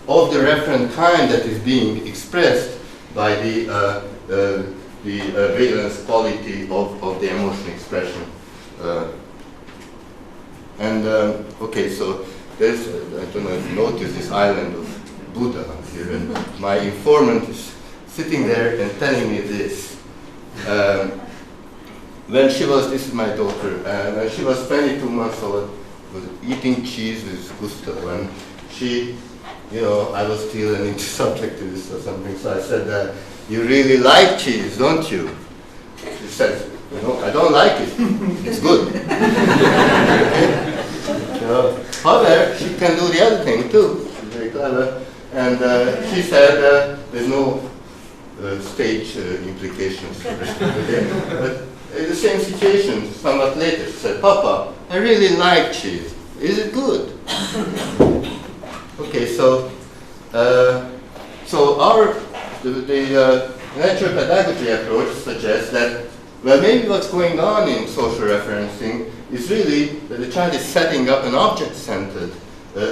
of the referent kind that is being expressed by the valence quality of the emotion expression. Okay, so there's, I don't know if you notice this island of Buddha here, and my informant is sitting there and telling me this. This is my daughter, when she was 22 months old, was eating cheese with Gustav, and she, I was still an subject to this or something, so I said, you really like cheese, don't you? She said, I don't like it, it's good. However, she can do the other thing too, she's very clever, and she said there's no stage implications. But in the same situation, somewhat later, she said, Papa, I really like cheese. Is it good? Okay, so the natural pedagogy approach suggests that Well, maybe what's going on in social referencing is really that the child is setting up an object-centered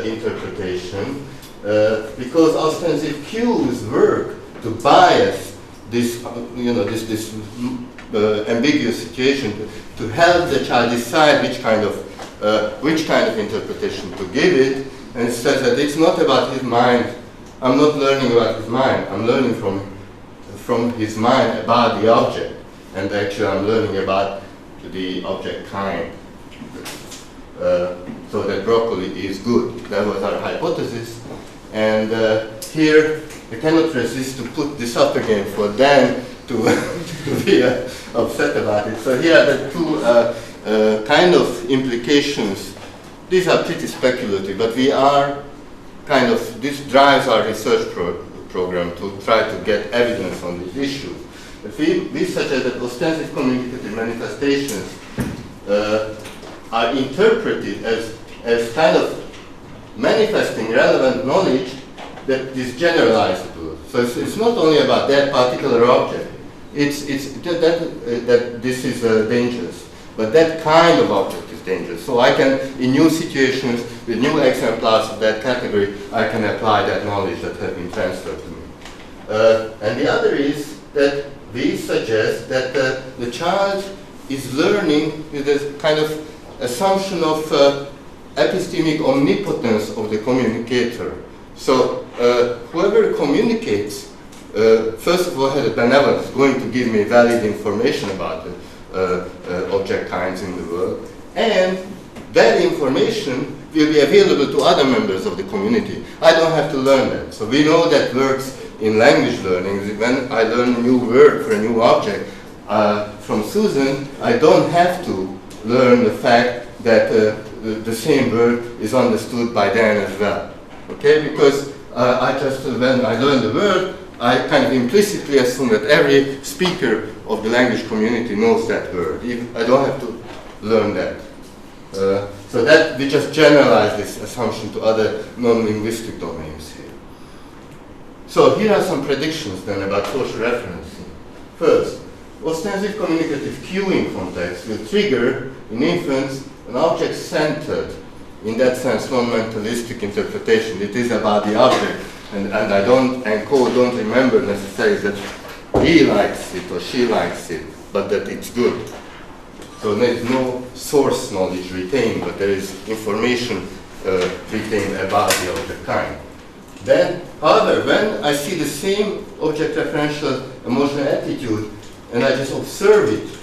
interpretation because ostensive cues work to bias this, this ambiguous situation to help the child decide which kind of interpretation to give it, and it says that it's not about his mind. I'm not learning about his mind. I'm learning from his mind about the object, and actually I'm learning about the object kind. So that broccoli is good. That was our hypothesis, and here I cannot resist to put this up again for Dan to be upset about it. So here are the two kind of implications. These are pretty speculative, but we are this drives our research program to try to get evidence on these issues. If we suggest that ostensive communicative manifestations are interpreted as kind of manifesting relevant knowledge that is generalizable. So it's not only about that particular object. It's that this is dangerous, but that kind of object is dangerous. So I can, in new situations, with new exemplars of that category, I can apply that knowledge that has been transferred to me. And the other is that we suggest that the child is learning with this kind of assumption of epistemic omnipotence of the communicator. So whoever communicates, first of all, has a benevolence, going to give me valid information about the object kinds in the world, and that information will be available to other members of the community. I don't have to learn that. So we know that works in language learning. When I learn a new word for a new object from Susan, I don't have to learn the fact that the same word is understood by Dan as well. Okay, because when I learn the word, I kind of implicitly assume that every speaker of the language community knows that word. I don't have to learn that. So that we just generalize this assumption to other non-linguistic domains here. So here are some predictions then about social referencing. First, ostensive communicative cueing context will trigger in infants an object-centered, in that sense, non-mentalistic interpretation. It is about the object, and I don't remember necessarily that he likes it or she likes it, but that it's good. So there is no source knowledge retained, but there is information retained about the object kind. Then, however, when I see the same object referential emotional attitude and I just observe it,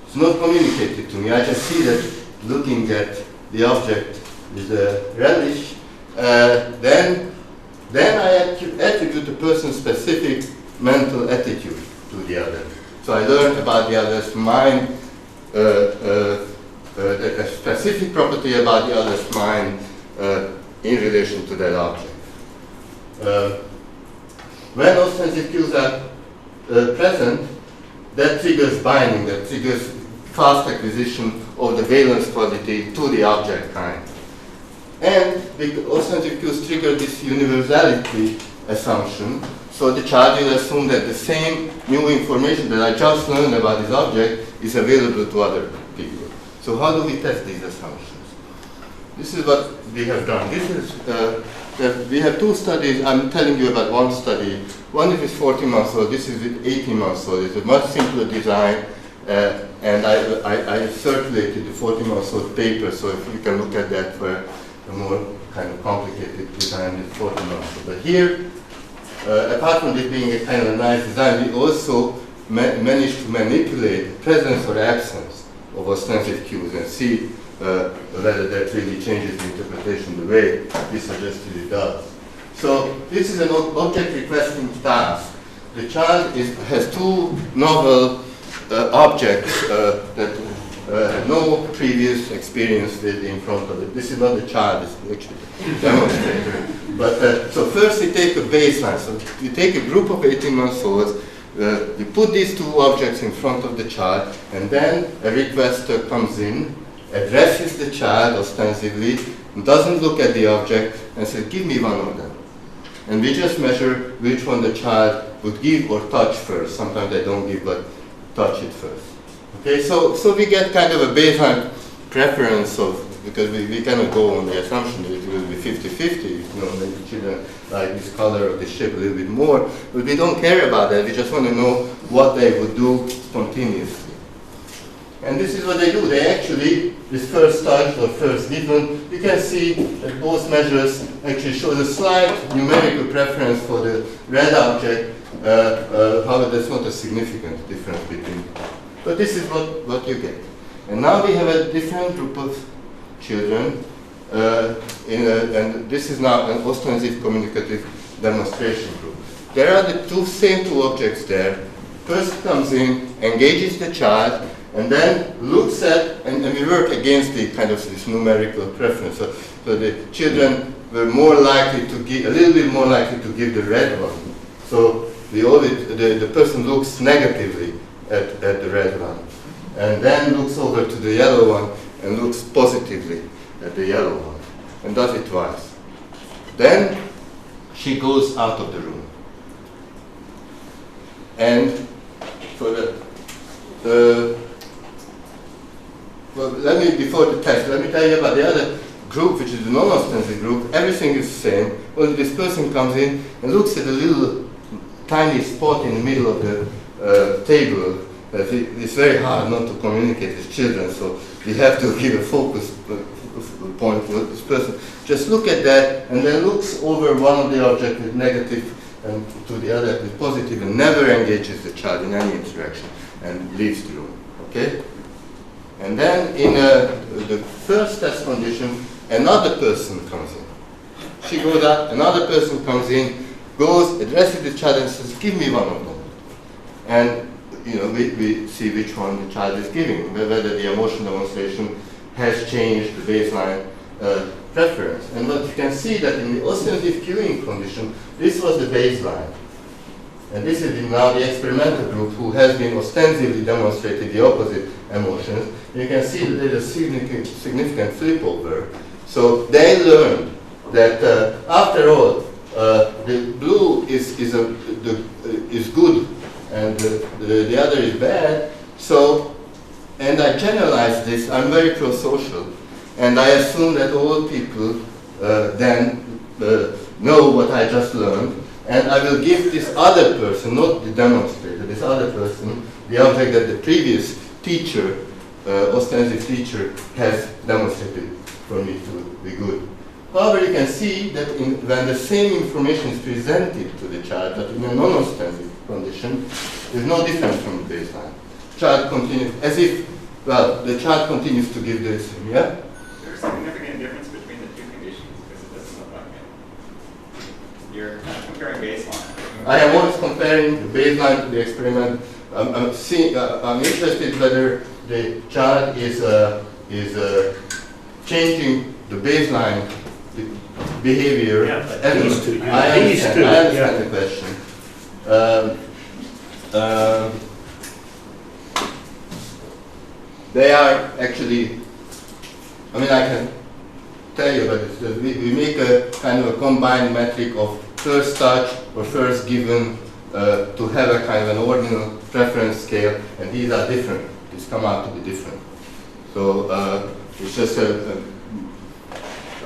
it's not communicated to me, I just see that looking at the object with a relish, then I attribute a person-specific mental attitude to the other. So I learn about the other's mind, a specific property about the other's mind in relation to that object. When ostensive cues are present, that triggers binding, that triggers fast acquisition of the valence quality to the object kind. And the ostensive cues trigger this universality assumption, so the child will assume that the same new information that I just learned about this object is available to other people. So how do we test these assumptions? This is what we have done. This is we have two studies. I'm telling you about one study. One is 14 months old. This is with 18 months old. It's a much simpler design, and I circulated the 14 months old paper. So if you can look at that for a more kind of complicated design with 14 months old. But here, apart from this being a kind of a nice design, we also managed to manipulate presence or absence of ostensive cues and see whether that really changes the interpretation the way we suggested it does. So this is an object requesting task. The child has two novel objects that had no previous experience with in front of it. This is not the child, this is actually the demonstrator. But so first we take a baseline. So we take a group of 18-month-olds, we put these two objects in front of the child, and then a requester comes in, addresses the child ostensibly, doesn't look at the object, and says, give me one of them. And we just measure which one the child would give or touch first. Sometimes they don't give, but touch it first. Okay, so we get kind of a baseline preference of, because we cannot go on the assumption that it will be 50-50, you know, maybe children like this color or this shape a little bit more, but we don't care about that, we just want to know what they would do spontaneously. And this is what they do, they actually, this first touch or first given, you can see that both measures actually show a slight numerical preference for the red object, however that's not a significant difference between. But this is what you get. And now we have a different group of children, and this is now an ostensive communicative demonstration group. There are the same two objects there. Person comes in, engages the child, and then looks at, and we work against the kind of this numerical preference. So the children were more likely to give, a little bit more likely to give the red one. So the person looks negatively at the red one, and then looks over to the yellow one and looks positively at the yellow one, and does it twice. Then she goes out of the room. And for before the test, let me tell you about the other group, which is the non-ostensive group. Everything is the same. Only this person comes in and looks at a little tiny spot in the middle of the table. It's very hard not to communicate with children, so we have to give a focus point to this person. Just look at that, and then looks over one of the objects with negative and to the other with positive, and never engages the child in any interaction, and leaves the room. Okay? And then in the first test condition, another person comes in. She goes out, another person comes in, goes, addresses the child and says, give me one of them. And you know, we see which one the child is giving, whether the emotion demonstration has changed the baseline preference. And what you can see that in the ostensive cueing condition, this was the baseline. And this is now the experimental group who has been ostensibly demonstrated the opposite emotions. You can see that there's a significant flip over. So they learned that after all, the blue is good and the other is bad. So, and I generalize this, I'm very pro-social, and I assume that all people then know what I just learned, and I will give this other person, not the demonstrator, this other person, the object that the previous teacher, ostensive teacher, has demonstrated for me to be good. However, you can see that when the same information is presented to the child, but in a non-ostensive condition, there's no difference from the baseline. Child continues, as if, well, the child continues to give this, yeah? There's a significant difference between the two conditions, because it doesn't look like it. You're comparing baseline. I am always comparing the baseline to the experiment. I'm interested whether the child is changing the baseline behavior. Yeah, I understand the question. They are actually, I mean, I can tell you, but we make a kind of a combined metric of first touch or first given to have a kind of an ordinal preference scale, and these are different. These come out to be different. So it's just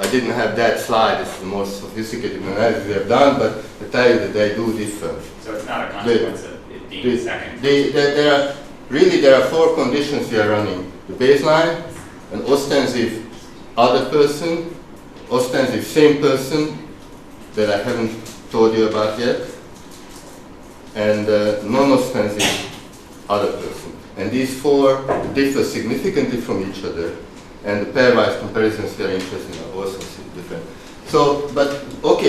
I didn't have that slide. It's the most sophisticated analysis we have done, but I tell you that they do differ. So it's not a consequence of it being second. There are four conditions we are running: the baseline, an ostensive other person, ostensive same person that I haven't told you about yet, and non-ostensive other person. And these four differ significantly from each other, and the pairwise comparisons we are interested in are also different. So, but what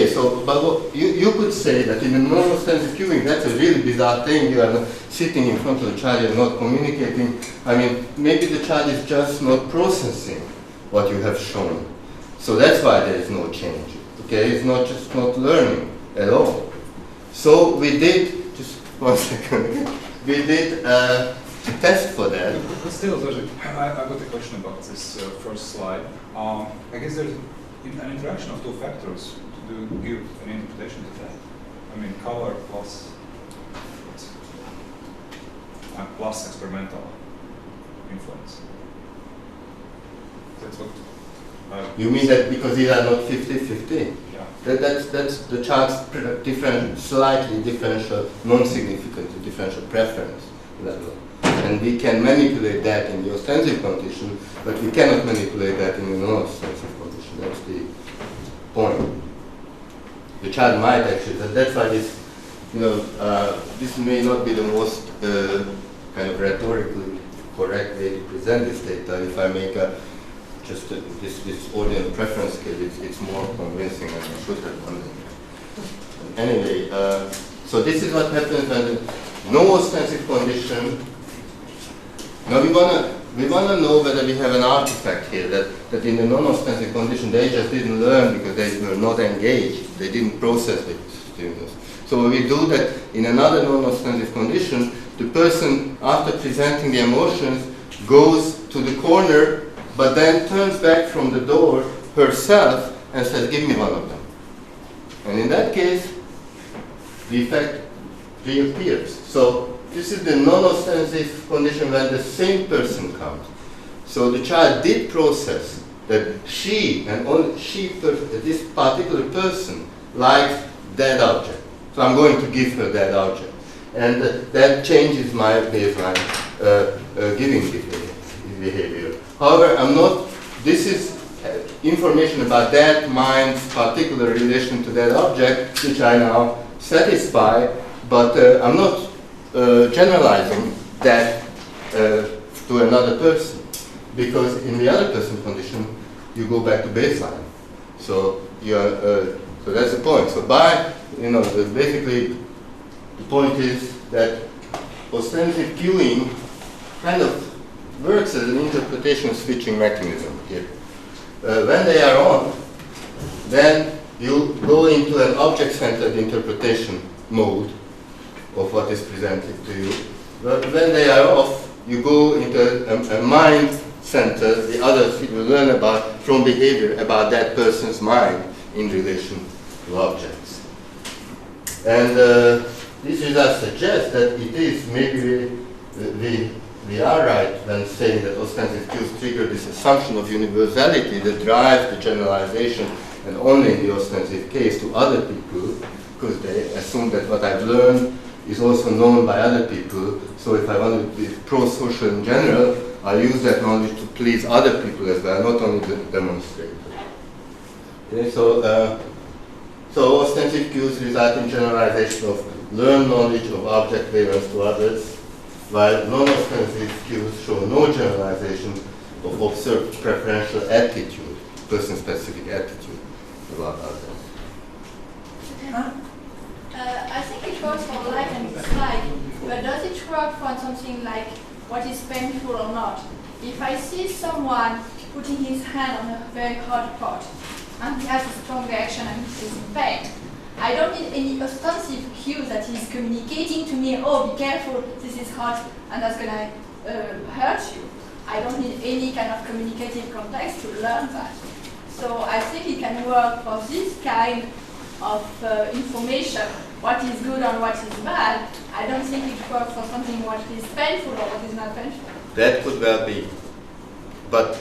you could say that in a non-ostensive cueing, that's a really bizarre thing. You are not sitting in front of the child, you're not communicating. I mean, maybe the child is just not processing what you have shown. So that's why there is no change. Okay, it's not just not learning at all. So we did, just 1 second, we did a test for that. Still, I got a question about this first slide. I guess there's an interaction of two factors to give an interpretation to that. I mean, color plus experimental. influence. That's what. You mean that because these are not 50-50? Yeah. That's the child's different, slightly differential, non-significant differential preference level. And we can manipulate that in the ostensive condition, but we cannot manipulate that in the non-ostensive condition. That's the point. The child might actually, that's why this, this may not be the most kind of rhetorically correct way to present this data. If I make this ordinal preference scale, it's more convincing than I should have done. Anyway, so this is what happens when no ostensive condition. Now we wanna know whether we have an artifact here that in the non-ostensive condition they just didn't learn because they were not engaged. They didn't process the stimulus. So when we do that in another non-ostensive condition, the person after presenting the emotions goes to the corner, but then turns back from the door herself and says, "Give me one of them." And in that case, the effect reappears. So this is the non-ostensive condition when the same person comes. So the child did process that she and only this particular person likes that object. So I'm going to give her that object. And that changes my baseline giving behavior. However, this is information about that mind's particular relation to that object, which I now satisfy, but I'm not generalizing that to another person, because in the other person condition you go back to baseline. So so that's the point. So basically the point is that ostensive cueing kind of works as an interpretation switching mechanism here. When they are on, then you go into an object-centered interpretation mode of what is presented to you. But when they are off, you go into a mind center, the others will learn about from behavior about that person's mind in relation to objects. And these results suggest that it is maybe we are right when saying that ostensive cues trigger this assumption of universality that drives the generalization, and only in the ostensive case to other people, because they assume that what I've learned is also known by other people. So if I want to be pro-social in general, I use that knowledge to please other people as well, not only the demonstrator. Okay, so ostensive cues result in generalization of learned knowledge of object valence to others, while non-ostensive cues show no generalization of observed preferential attitude, person-specific attitude about others. I think it works for like and dislike, but does it work for something like what is painful or not? If I see someone putting his hand on a very hot pot and he has a strong reaction and he's in pain, I don't need any ostensive cue that he's communicating to me, oh, be careful, this is hot and that's going to hurt you. I don't need any kind of communicative context to learn that. So I think it can work for this kind of information, what is good and what is bad. I don't think it works for something what is painful or what is not painful. That could well be. But,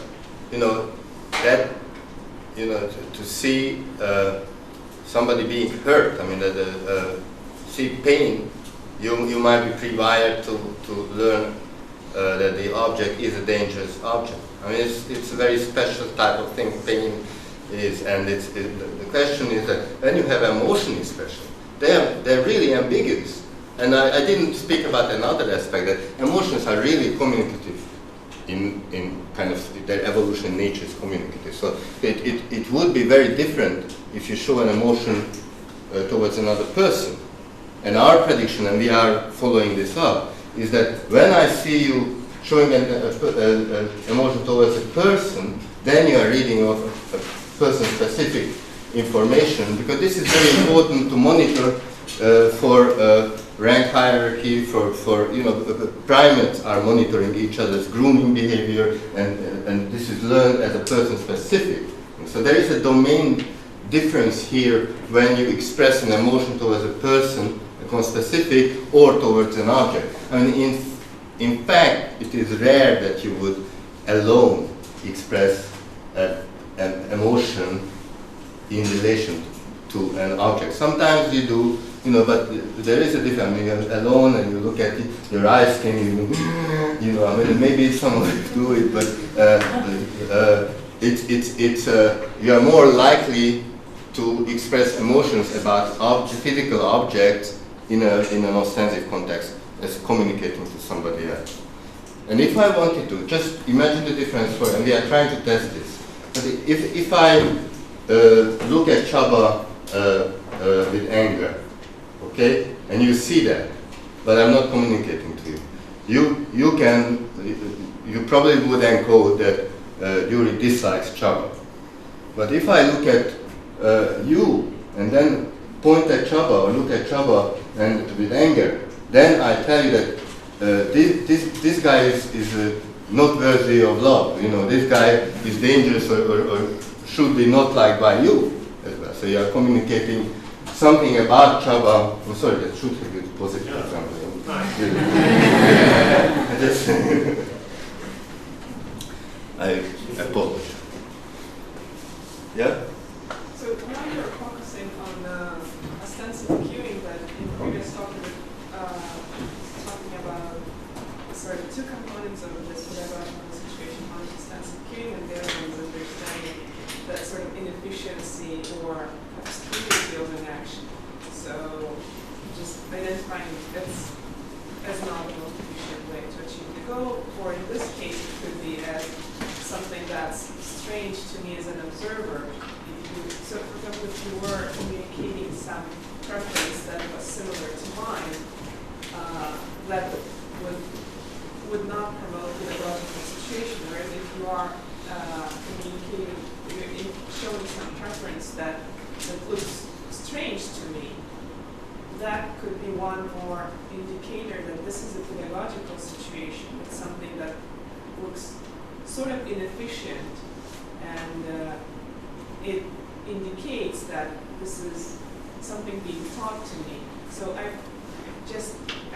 to see somebody being hurt, I mean, see pain, you might be pre-wired to learn that the object is a dangerous object. I mean, it's a very special type of thing, pain is, and the question is that when you have emotion expression, they're really ambiguous. And I didn't speak about another aspect, that emotions are really communicative in kind of their evolution nature is communicative. So it would be very different if you show an emotion towards another person. And our prediction, and we are following this up, is that when I see you showing an emotion towards a person, then you are reading off a person-specific information, because this is very important to monitor for rank hierarchy, for primates are monitoring each other's grooming behavior, and this is learned as a person-specific. So there is a domain difference here when you express an emotion towards a person, a conspecific, or towards an object. I mean, in fact, it is rare that you would alone express an emotion in relation to an object. Sometimes you do, but there is a difference. I mean, you're alone and you look at it, your eyes can, I mean, maybe some of you do it, but you are more likely to express emotions about physical objects in an ostensive context as communicating to somebody else. And if I wanted to, just imagine the difference and we are trying to test this. But if I look at Csaba with anger, okay, and you see that, but I'm not communicating to you. You probably would encode that Gyuri dislikes Csaba. But if I look at you and then point at Csaba or look at Csaba and with anger, then I tell you that this guy is not worthy of love. This guy is dangerous or should be not liked by you as well. So you are communicating something about Csaba. Oh, sorry, that should have been a positive example. I apologize. Yeah? So now you're focusing on ostensive cueing, but in previous talk you were talking about sort of two components of this pedagogical situation, one is ostensive cueing and the other one is understanding that sort of inefficiency or obscurity of an action. So just identifying it's as not the most efficient way to achieve the goal, or in this case it could be as something that's strange to me as an observer. So for example, if you were communicating some preference that was similar to mine, that would not promote the pedagogical situation, whereas if you are communicating, showing some preference that looks strange to me, that could be one more indicator that this is a pedagogical situation. It's something that looks sort of inefficient, and it indicates that this is something being taught to me. So I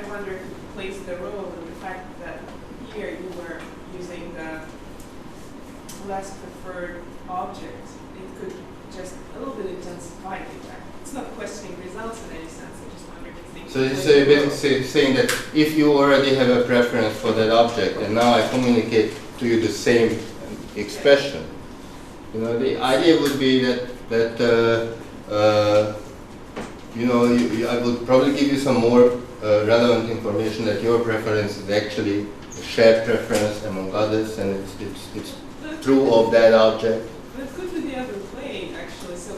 wonder if it plays the role in the fact that here you were using the less preferred object. It could just a little bit intensify the effect. It's not questioning results in any sense. I just wonder if you think. So you're basically saying that if you already have a preference for that object and now I communicate to you the same expression, the idea would be that I would probably give you some more relevant information that your preference is actually a shared preference among others, and it's true of that object. But it could be the other way, actually. So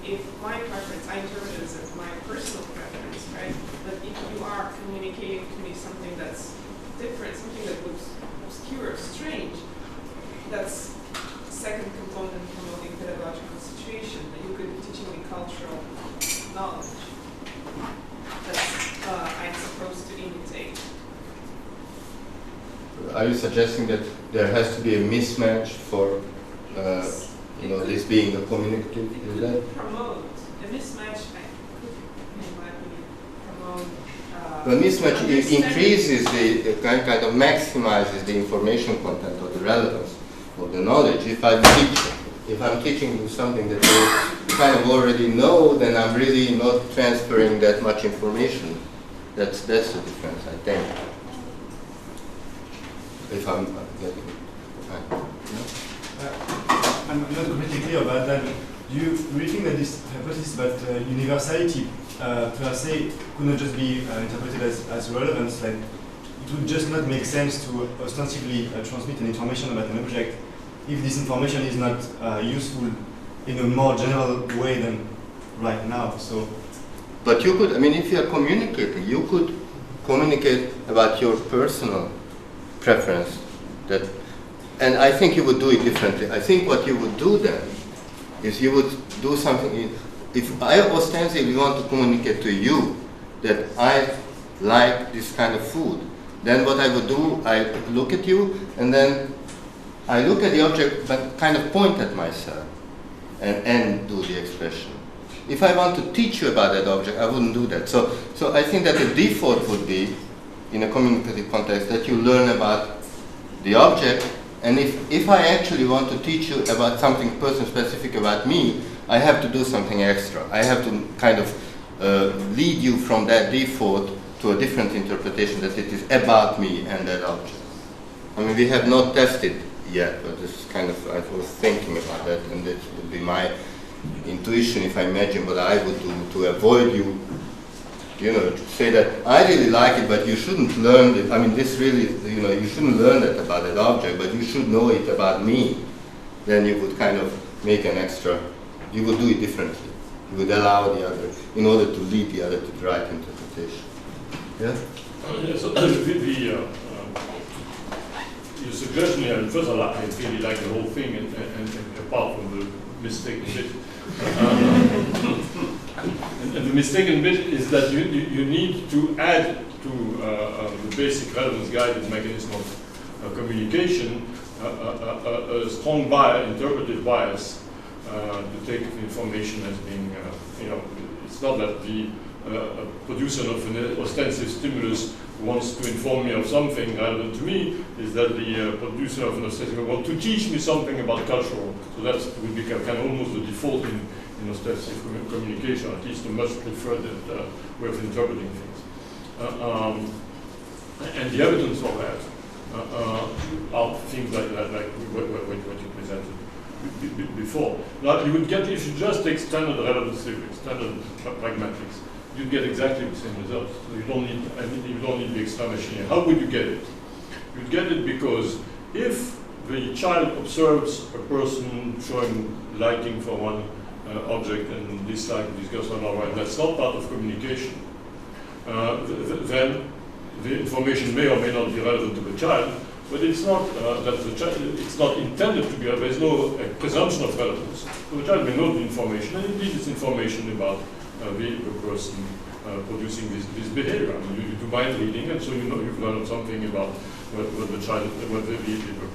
if my preference, I interpret it as my personal preference, right? But if you are communicating to me something that's different, something that looks obscure, strange, that's second component promoting pedagogical situation, that you could be teaching me cultural knowledge that I'm supposed to imitate. Are you suggesting that there has to be a mismatch for this being a communicative? Is that? Promote a mismatch. In my opinion, promote. The mismatch increases the kind of maximizes the information content or the relevance of the knowledge. If I'm teaching you something that you kind of already know, then I'm really not transferring that much information. That's the difference, I think. If I'm getting it. I'm not completely clear about that. Do you really think that this hypothesis about universality per se could not just be interpreted as relevance? Like, it would just not make sense to ostensibly transmit an information about an object if this information is not useful in a more general way than right now. So, but you could, if you are communicating, you could communicate about your personal preference. And I think you would do it differently. I think what you would do then is you would do something. If I ostensibly want to communicate to you that I like this kind of food, then what I would do, I look at you and then I look at the object but kind of point at myself and do the expression. If I want to teach you about that object, I wouldn't do that. So I think that the default would be in a communicative context, that you learn about the object, and if I actually want to teach you about something person-specific about me, I have to do something extra. I have to kind of lead you from that default to a different interpretation, that it is about me and that object. I mean, we have not tested yet, but this is kind of, I was thinking about that, and it would be my intuition if I imagine what I would do to avoid you, to say that I really like it, but you shouldn't learn it. I mean, this really, you shouldn't learn that about that object, but you should know it about me. Then you would kind of make an extra, you would do it differently. You would allow the other, in order to lead the other to the right interpretation. Yeah? Your suggestion here, and first I really like the whole thing, and apart from the mistaken bit. And the mistaken bit is that you need to add to the basic relevance guided mechanism of communication a strong bias, interpretive bias, to take information as being, it's not that the producer of an ostensive stimulus wants to inform me of something relevant to me, is that the producer of an ostensive wants to teach me something about cultural. So that would become kind of almost the default in ostensive communication, at least a much preferred way of interpreting things. And the evidence for that are things like that, like what you presented before. Now, you would get, if you just take standard relevance theory, standard pragmatics, you'd get exactly the same results. So you don't need the extra machine. How would you get it? You'd get it because if the child observes a person showing liking for one object and dislike, disgust for another, and that's not part of communication, then the information may or may not be relevant to the child, but it's not that the child, it's not intended to be, there's no presumption of relevance. So the child may know the information, and indeed it's information about the person producing this behavior. I mean, you do mind reading, and so you've learned something about what the child, what the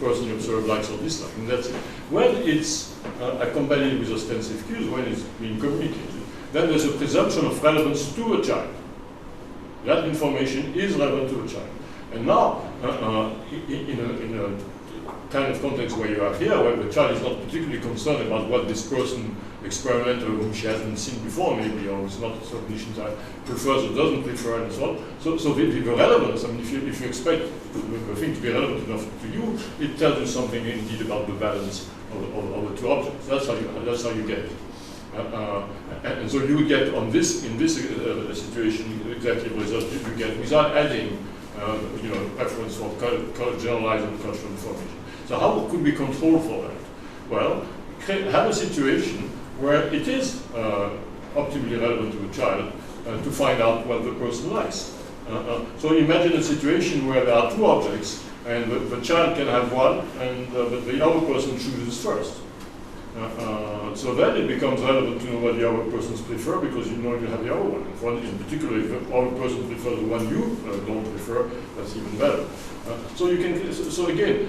person you observe likes or dislikes, and that's it. When it's accompanied with ostensive cues, when it's being communicated, then there's a presumption of relevance to a child. That information is relevant to a child. And now, in a kind of context where you are here, where the child is not particularly concerned about what this person, experimenter whom she hasn't seen before maybe, or is not so conditions I prefers or doesn't prefer, and so on. So the relevance, I mean, if you expect the thing to be relevant enough to you, it tells you something indeed about the balance of the two objects. That's how you get it. And so you would get in this situation exactly the result you get without adding preference for generalized and cultural information. So how could we control for that? Well, have a situation where it is optimally relevant to a child to find out what the person likes. So imagine a situation where there are two objects, and the child can have one, and but the other person chooses first. So then it becomes relevant to know what the other persons prefer, because you know you have the other one. In particular, if the other person prefers the one you don't prefer, that's even better. So you can. So again,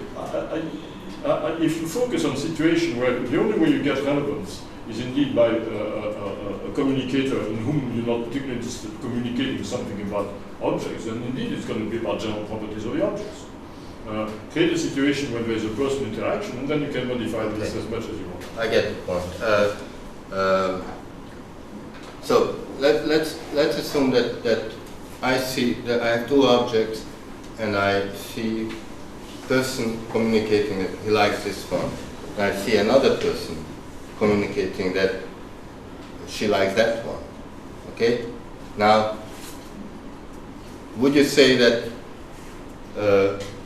if you focus on a situation where the only way you get relevance is indeed by a communicator in whom you're not particularly interested in communicating something about objects, then indeed it's going to be about general properties of the objects. Create a situation where there is a personal interaction, and then you can modify this as much as you want. I get the point. So let's assume that I see that I have two objects, and I see person communicating that he likes this one, and I see another person communicating that she likes that one. Okay? Now, would you say that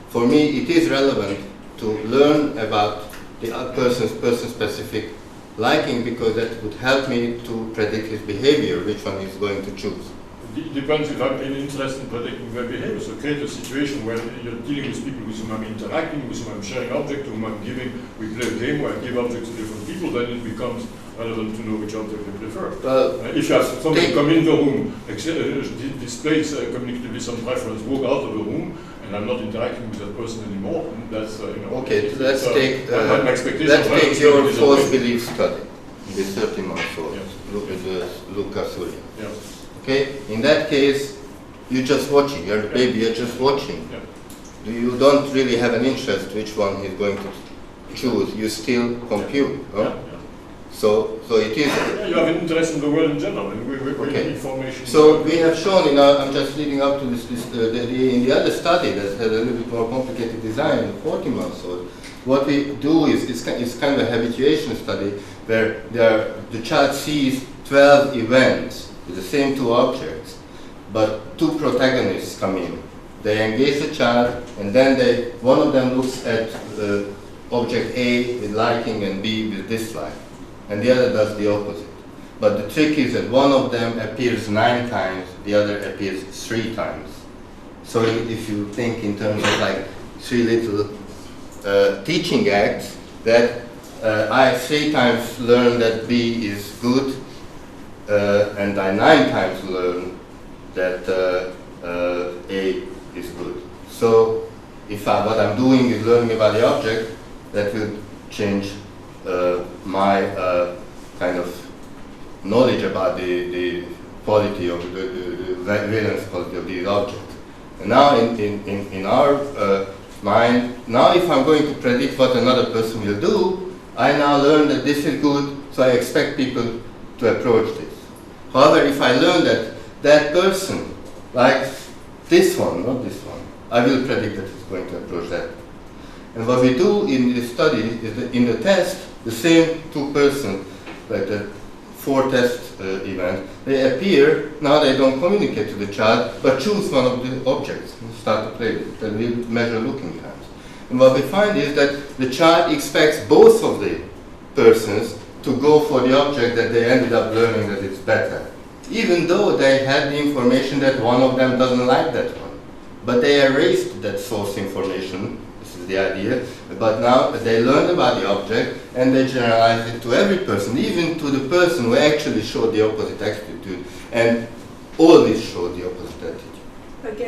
for me it is relevant to learn about the person-specific liking, because that would help me to predict his behavior, which one he's going to choose? It depends if I'm interested in predicting their behavior. So create a situation where you're dealing with people with whom I'm interacting, with whom I'm sharing objects, to whom I'm giving. We play a game where I give objects to different people, then it becomes relevant to know which object they prefer. If you have somebody come in the room, displays communicatively some preference, walk out of the room, and I'm not interacting with that person anymore, that's, Okay, so let's take your false belief study, the 30-month old, Lucas William. Yeah. Okay, in that case, You're just watching. You're the baby. You're just watching. Yeah. You don't really have an interest which one he's going to choose. You still compute. Huh? Yeah. So it is. Yeah, you have an interest in the world in general, and we Okay. information. So we have shown in our, I'm just leading up to this, in the other study that had a little bit more complicated design, 40 months old. What we do is kind of a habituation study where the child sees 12 events with the same two objects, but two protagonists come in. They engage the child, and then one of them looks at object A with liking and B with dislike, and the other does the opposite. But the trick is that one of them appears 9 times, the other appears 3 times. So if you think in terms of like 3 little teaching acts, that I 3 times learn that B is good, and I 9 times learn that A is good. So if what I'm doing is learning about the object, that will change my kind of knowledge about the quality of the valence quality of these objects. And now in our mind, now if I'm going to predict what another person will do, I now learn that this is good, so I expect people to approach this. However, if I learn that that person likes this one, not this one, I will predict that he's going to approach that. And what we do in this study is that in the test, the same 2 persons, like the 4 test events, they appear, now they don't communicate to the child, but choose one of the objects and start to play with it. And we measure looking times. And what we find is that the child expects both of the persons to go for the object that they ended up learning that it's better, even though they had the information that one of them doesn't like that one. But they erased that source information, this is the idea, but now they learned about the object and they generalized it to every person, even to the person who actually showed the opposite attitude and always showed the opposite attitude. But do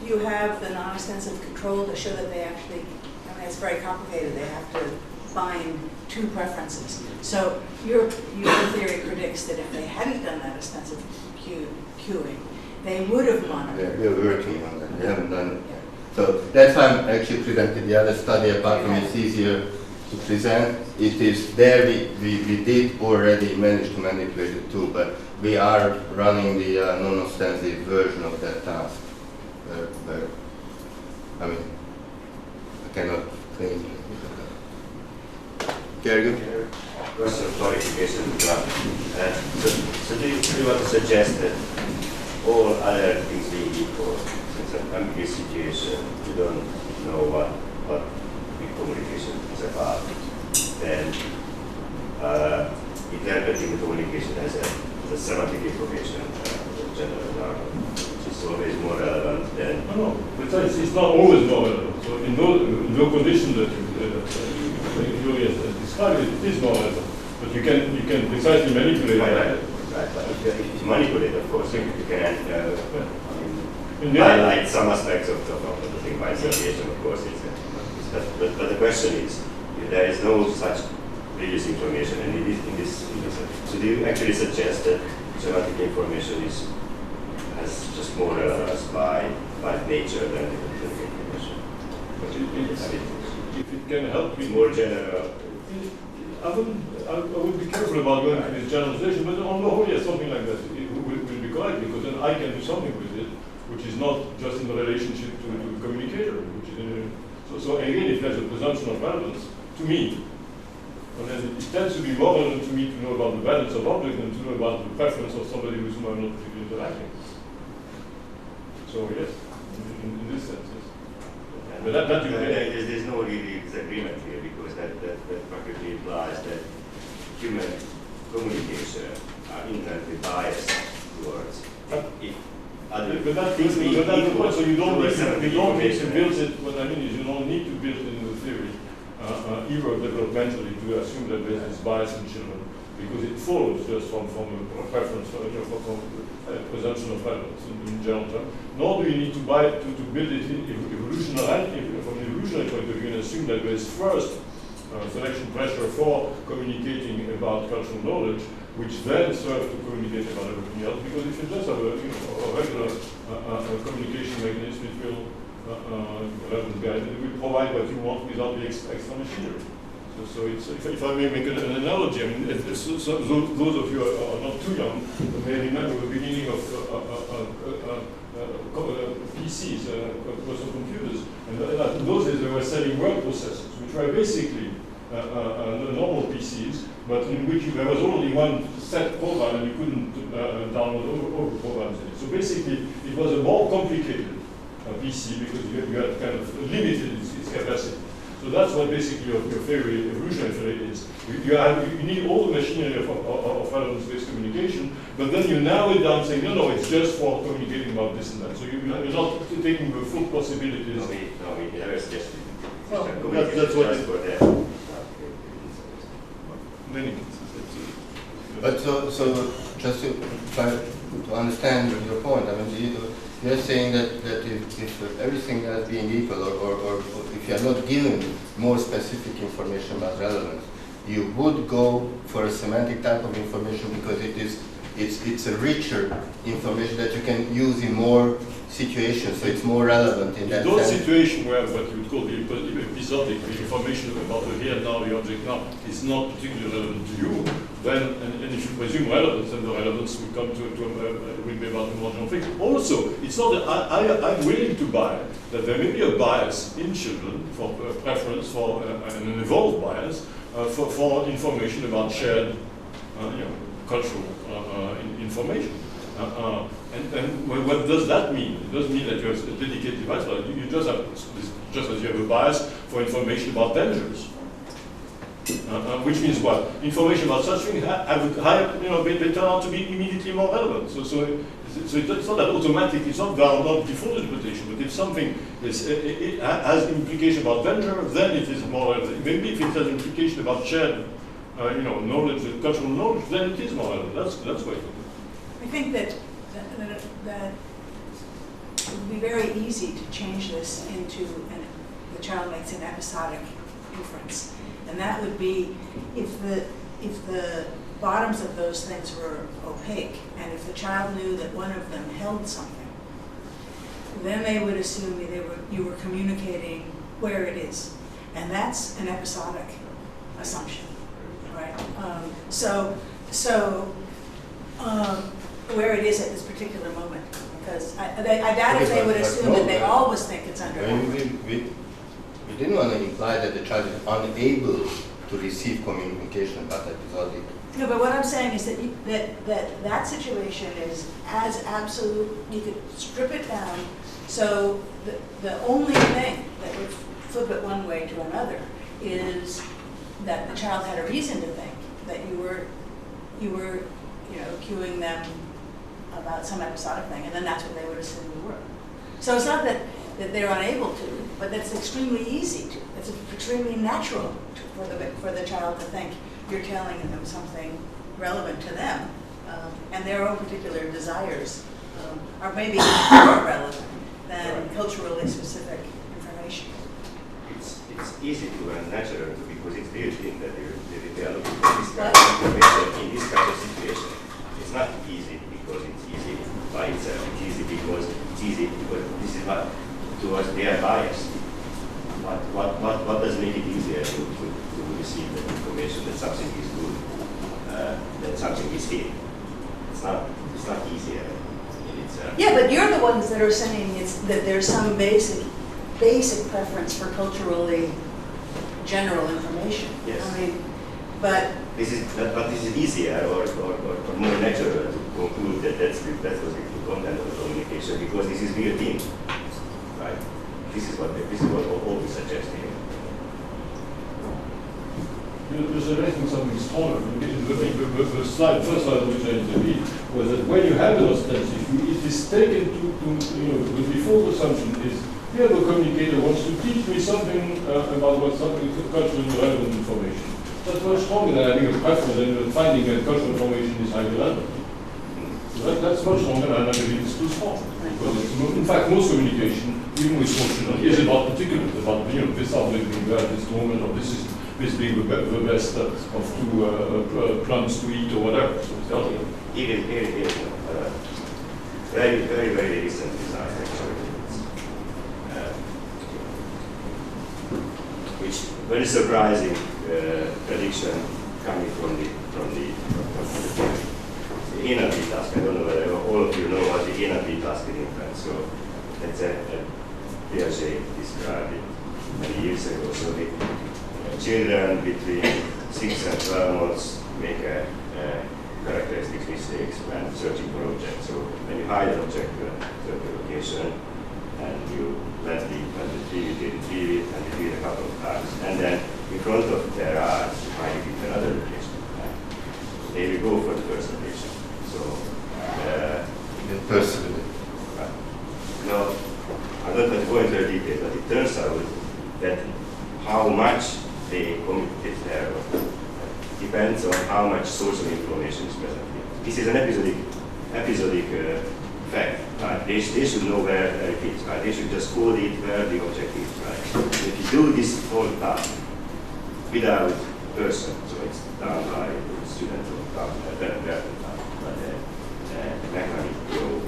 you have the non-sense of control to show that they actually, I mean, it's very complicated, they have to find 2 preferences. So your theory predicts that if they hadn't done that extensive cueing, they would have won. Yeah, we're working on that. We haven't done it yet. So that's why I'm actually presented the other study, apart from it's easier to present. It is there we did already manage to manipulate it too, but we are running the non-ostensive version of that task. I mean, I cannot claim. Gergely? Question of clarification. So do you want to suggest that all other things being equal, it's an ambiguous situation, you don't know what the communication is about, then interpreting the communication as a semantic information, general narrative, which is always more relevant than... No, it's not always more relevant. So in no condition that György has described it is more relevant. But you can precisely manipulate that. Right, but if you manipulate, of course, you can highlight some aspects of the thing by association, of course. But the question is, if there is no such previous information, and it is in this, so do you actually suggest that semantic information has just more relevance by nature than the information? If it can help me. More general. I would be careful about going to this generalization, but on the whole, yes, something like that will be correct, because then I can do something with it, which is not just in the relationship to the communicator, which is so again, if there's a presumption of relevance, to me, and then it tends to be more relevant to me to know about the valence of object than to know about the preference of somebody with whom I'm not particularly interacting. So yes, in this sense, yes. But there's no really disagreement here, because that practically implies that human communication are inherently biased towards if other things being equal. So you don't need to build it. What I mean is you don't need to build it in the theory, either developmentally, to assume that there is bias in children, because it follows just from a preference, from presumption of relevance in general terms. Nor do you need to build it from an evolutionary point of view and assume that there is first selection pressure for communicating about cultural knowledge, which then serves to communicate about everything else. Because if you just have a regular communication mechanism, it will it will provide what you want without the extra machinery. So it's, if I may make an analogy, I mean, those of you who are not too young may remember the beginning of PCs, personal computers. And in those days they were selling word processors, which were basically normal PCs, but in which there was only one set program and you couldn't download over programs in it. So basically it was a more complicated PC because you had kind of limited its capacity. So that's what basically your theory, evolutionary theory is. You need all the machinery of relevance-based communication, but then you narrow it down saying, no, it's just for communicating about this and that. So you're not taking the full possibilities. No, we never suggested. Well, that's what it is. Many. But so just to try to understand your point, I mean, you're saying that if everything else being equal, or if you are not given more specific information about relevance, you would go for a semantic type of information because it's a richer information that you can use in more situations, so it's more relevant in that sense. Those situations where what you would call the episodic, the information about the here now, the object now, is not particularly relevant to you, then, and if you presume relevance, then the relevance will come will be about the marginal thing. Also, it's not that I'm willing to buy that there may be a bias in children for preference for an evolved bias for information about shared cultural information. And what does that mean? It doesn't mean that you have a dedicated bias, but you just have, just as you have a bias for information about dangers. Which means what? Information about such things have higher, they turn out to be immediately more relevant. So it's not that automatic, it's not default interpretation, but if something has implication about danger, then it is more relevant. Maybe if it has implication about shared knowledge, cultural knowledge, then it is more relevant. That's quite good. I think that it would be very easy to change this into the child makes an episodic inference. And that would be if the bottoms of those things were opaque, and if the child knew that one of them held something, then they would assume you were communicating where it is. And that's an episodic assumption, right? Where it is at this particular moment. Because I doubt if they would assume that they always think it's under. We didn't want to imply that the child is unable to receive communication about episodic. No, but what I'm saying is that that situation is as absolute. You could strip it down. So the only thing that would flip it one way to another is that the child had a reason to think that you were cueing them about some episodic thing, and then that's what they would assume you were. So it's not that they're unable to, but that's extremely easy to. It's extremely natural for the child to think you're telling them something relevant to them, and their own particular desires are maybe more relevant than culturally specific information. It's easy to and natural to because it's built in that they are looking for this kind of information in this kind of situation. It's not easy because it's easy by itself. It's easy because this is what towards their bias. What does make it easier to receive the information that something is good, that something is here? It's not easier in itself. Yeah, but you're the ones that are saying that there's some basic preference for culturally general information. Yes. I mean, but this is easier or more natural to conclude that that was the content of the communication because this is built in, right? This is what all we suggest here. You're suggesting something stronger. The first slide which I interviewed was that when you have an ostensive, it is taken to the default assumption is here the communicator wants to teach me something about what something culturally relevant information. That's much stronger than having a preference and finding that cultural information is highly relevant. So that's much stronger than I believe it's too strong. Because in fact, most communication, even with small children, is about particulars, about this object being there at this moment or this system. basically the best of two plants to eat or whatever. So Even very, very, very recent design actually. Which very surprising prediction coming from the inner task. I don't know whether all of you know what the inner task is in French. So that's a Piaget described it many years ago. So the children between 6 and 12 months make a characteristic mistakes when searching for objects. So when you hide an object to a location and you let the retrieve it and retrieve it a couple of times, and then in front of their eyes you hide it in another location. They will go for the first location. So personally. No, I'm not going to go into the details, but it turns out that how much they communicate there depends on how much social information is present here. This is an episodic fact. Right? They should know where it is. Right? They should just code it where the object is. Right? If you do this whole task without person, so it's done by a student or but the mechanic will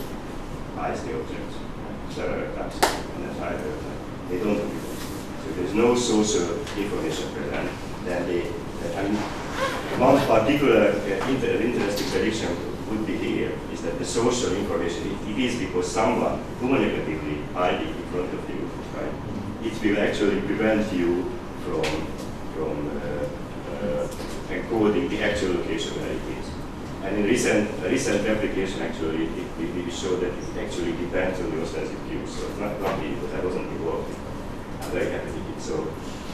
eyes the object several times and then hide it. They don't do it. So if there's no social information present, then one particular interesting prediction would be here is that the social information, it is because someone communicatively hiding in front of you, right? It will actually prevent you from encoding the actual location where it is. And in recent application, actually, it showed that it actually depends on the ostensive cues. So not me, because I wasn't involved. I'm very happy with it. So,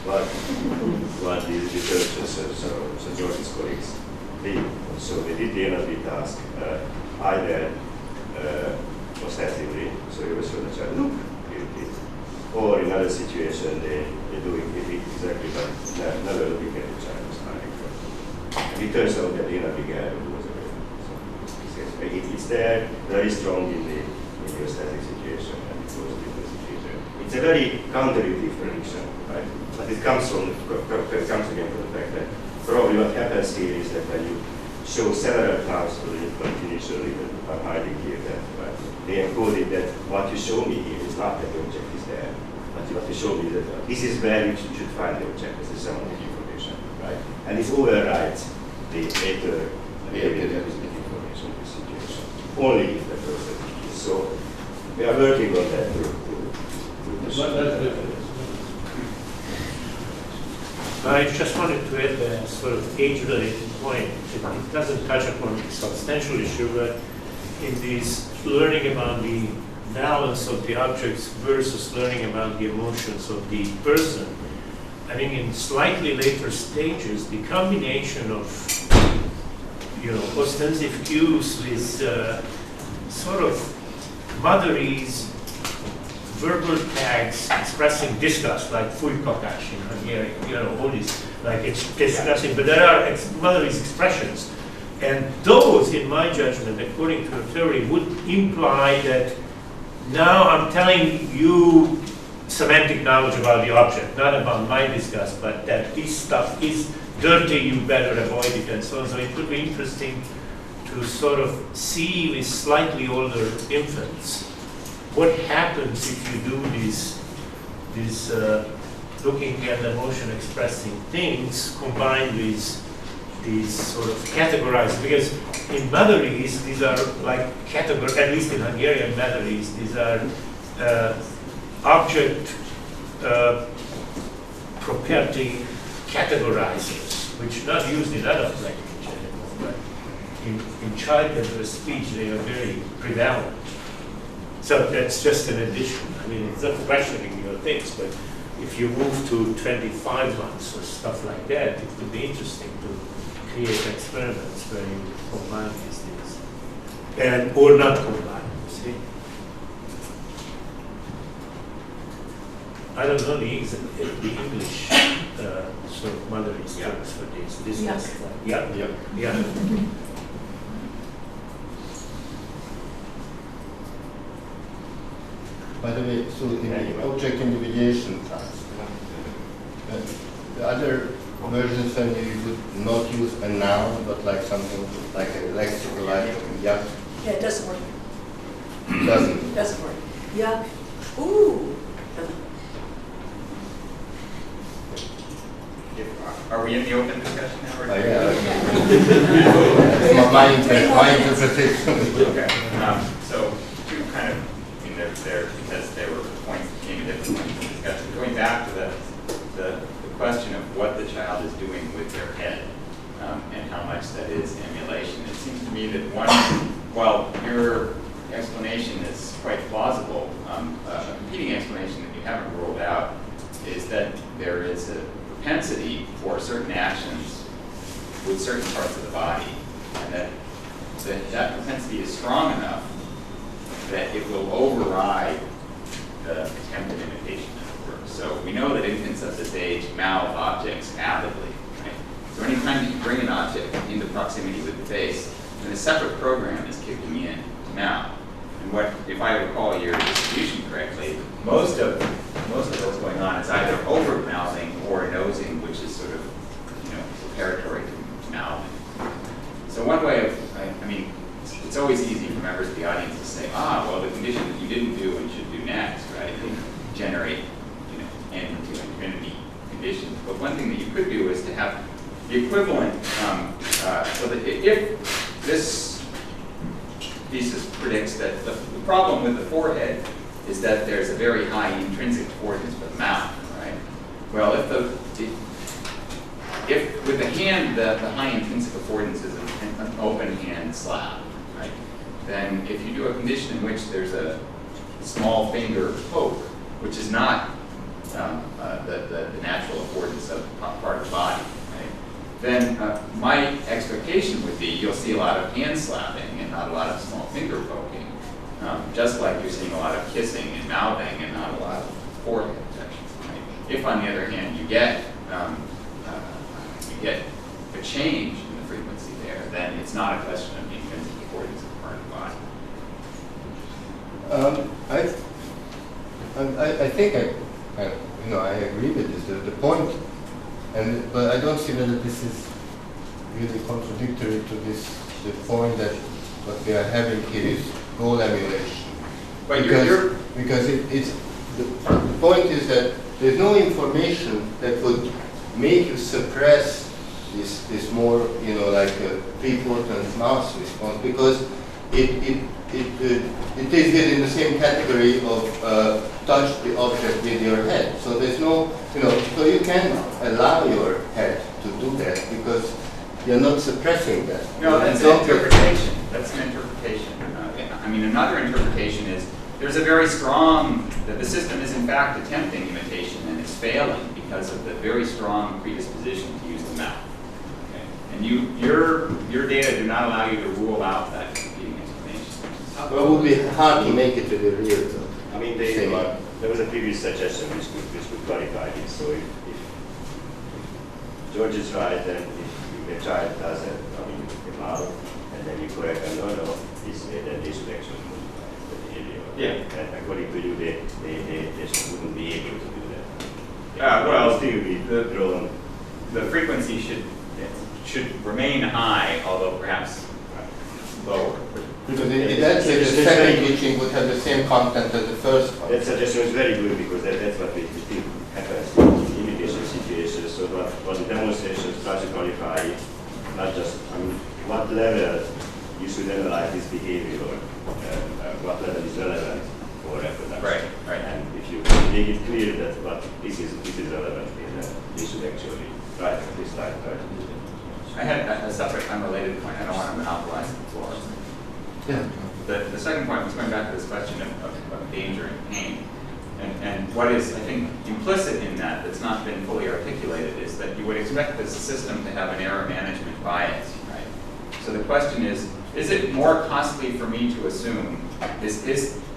what these researchers, so George's colleagues, did. So they did the NLP task either ostensibly, so you will show the child, look, here it is. Or in another situation, they do it exactly, but never looking at the child was hiding. And it turns out that the NLP guy was it's there, very strong in the aesthetic situation, and it goes in the situation. It's a very counterintuitive prediction, right? But it comes again from the fact that probably what happens here is that when you show several times for the infant initially that I'm hiding here, that right, they encoded that what you show me here is not that the object is there, but what you show me is that this is where you should find the object. This is some of the information, right? And it overrides the later information. Only if the person is. So we are working on that I just wanted to add a sort of age-related point. It doesn't touch upon the substantial issue, but in this learning about the balance of the objects versus learning about the emotions of the person, I think in slightly later stages, the combination of ostensive cues with sort of motherese verbal tags expressing disgust, like fújkakás in Hungarian, all this, like it's disgusting, but there are motherese expressions. And those, in my judgment, according to the theory, would imply that now I'm telling you semantic knowledge about the object, not about my disgust, but that this stuff is dirty, you better avoid it, and so on. So it would be interesting to sort of see with slightly older infants what happens if you do this looking at emotion expressing things combined with these sort of categorized, because in motherese these are like at least in Hungarian motherese, these are object property categorizers, which are not used in adult language anymore, but in child speech they are very prevalent. So that's just an addition. I mean, it's not questioning your things, but if you move to 25 months or stuff like that, it would be interesting to create experiments where you combine these things, or not combine. See, I don't know the English sort of motherese terms for this. Yeah. By the way, so in the object individuation task, the other versions when you would not use a noun, but like something like a lexical item. Yeah. Yeah, it doesn't work. Doesn't. Doesn't work. Yeah. Ooh. Are we in the open discussion now? Or Yeah. my interpretation. Okay. So two kind of, I mean, they're because there were points that came at different points in the discussion. Going back to the question of what the child is doing with their head and how much that is emulation. It seems to me that while your explanation is quite plausible, a competing explanation that you haven't ruled out is that there is a propensity for certain actions with certain parts of the body, and that propensity is strong enough that it will override the attempted imitation of the work. So we know that infants of this age mouth objects avidly, right? So anytime that you bring an object into proximity with the face, then a separate program is kicking in to mouth. And what, if I recall your distribution correctly, most of what's going on is either over mouthing or nosing, which is sort of, preparatory to mouthing. So one way of, I mean, it's always easy for members of the audience to say, well, the condition that you didn't do and should do next, right? They generate, end to infinity conditions. But one thing that you could do is to have the equivalent, so that if this thesis predicts that the problem with the forehead is that there's a very high intrinsic affordance for the mouth, right? Well, if with the hand, the high intrinsic affordance is an open hand slap, right? Then if you do a condition in which there's a small finger poke, which is not the natural affordance of part of the body, right? Then my expectation would be you'll see a lot of hand slapping and not a lot of small finger poking, just like you're seeing a lot of kissing and mouthing and not a lot of forehead touching, right? If, on the other hand, you get a change in the frequency there, then it's not a question of the intrinsic affordance of part of the body. I think I agree with this. The point, but I don't see whether this is really contradictory to the point that what we are having here is goal emulation. But because the point is that there's no information that would make you suppress this more, like a prepotent mouse response, because it is within the same category of touch the object with your head. So there's no, so you can allow your head to do that because you're not suppressing that. No, that's an interpretation. That's an interpretation. I mean, another interpretation is there's a very strong, that the system is in fact attempting imitation and it's failing because of the very strong predisposition to use the mouth. Okay? And your data do not allow you to rule out that competing explanation. Well, it would be hard to make it to the real. I mean, there was a previous suggestion which could clarify this. So if George is right, then if the child does it, the mouth, and then you correct and then they should actually modify the behavior. Yeah. And according to you, they wouldn't be able to do Well, that. Still be drawn. The frequency should remain high, although perhaps lower. Because in that case, the second teaching would have the same content as the first one. That suggestion is very good because that's what we think happens in imitation situations. So what the demonstrations try to qualify, not just what level you should analyze this behavior, what level is relevant for reproduction. Right. And if you make it clear that what this is relevant, then you should actually try to do it. I had a separate unrelated point. I don't want to monopolize the floor. Yeah. The second point was going back to this question of danger and pain. And what is, I think, implicit in that that's not been fully articulated is that you would expect this system to have an error management bias, right? So the question is it more costly for me to assume, is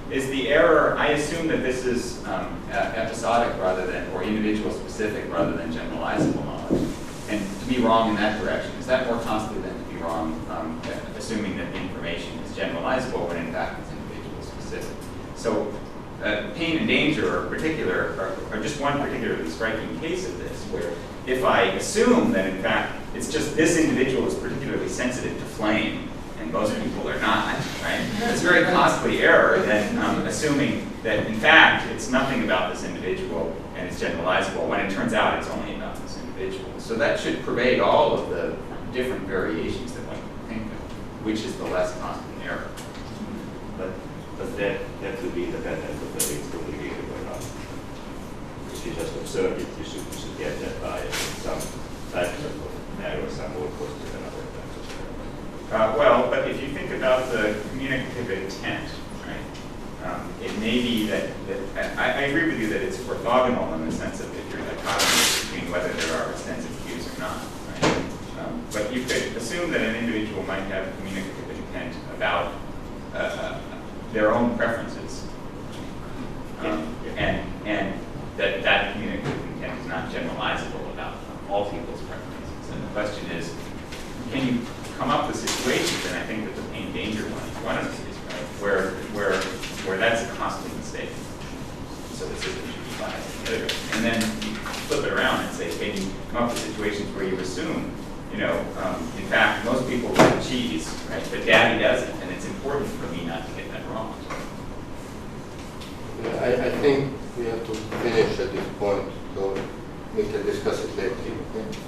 the error, I assume that this is episodic rather than, or individual specific rather than generalizable knowledge. And to be wrong in that direction, is that more costly than to be wrong assuming that the information is generalizable when in fact it's individual specific? So pain and danger are just one particularly striking case of this, where if I assume that in fact it's just this individual is particularly sensitive to flame, and most people are not, right? It's a very costly error than assuming that in fact it's nothing about this individual and it's generalizable, when it turns out it's only about this individual. So that should pervade all of the different variations that one can think of, which is the less costly error. But that could be independent of whether it's communicated or not. If you just observe it, you should get that by some types of error, some more positive than other types of error. Well, but if you think about the communicative intent, right, it may be that I agree with you that it's orthogonal in the sense of if you're dichotomous between whether there are extensive cues or not, right? But you could assume that an individual might have communicative intent about their own preferences, and that communicative intent is not generalizable about all people's preferences. And the question is, can you come up with situations, and I think that the pain danger one is one of these, right, where that's a costly mistake. So the system should be biased. And then you flip it around and say, can you come up with situations where you assume, in fact, most people like cheese, right? But Daddy doesn't, and it's important for me not to get that wrong. I think we have to finish at this point, so we can discuss it later. Okay?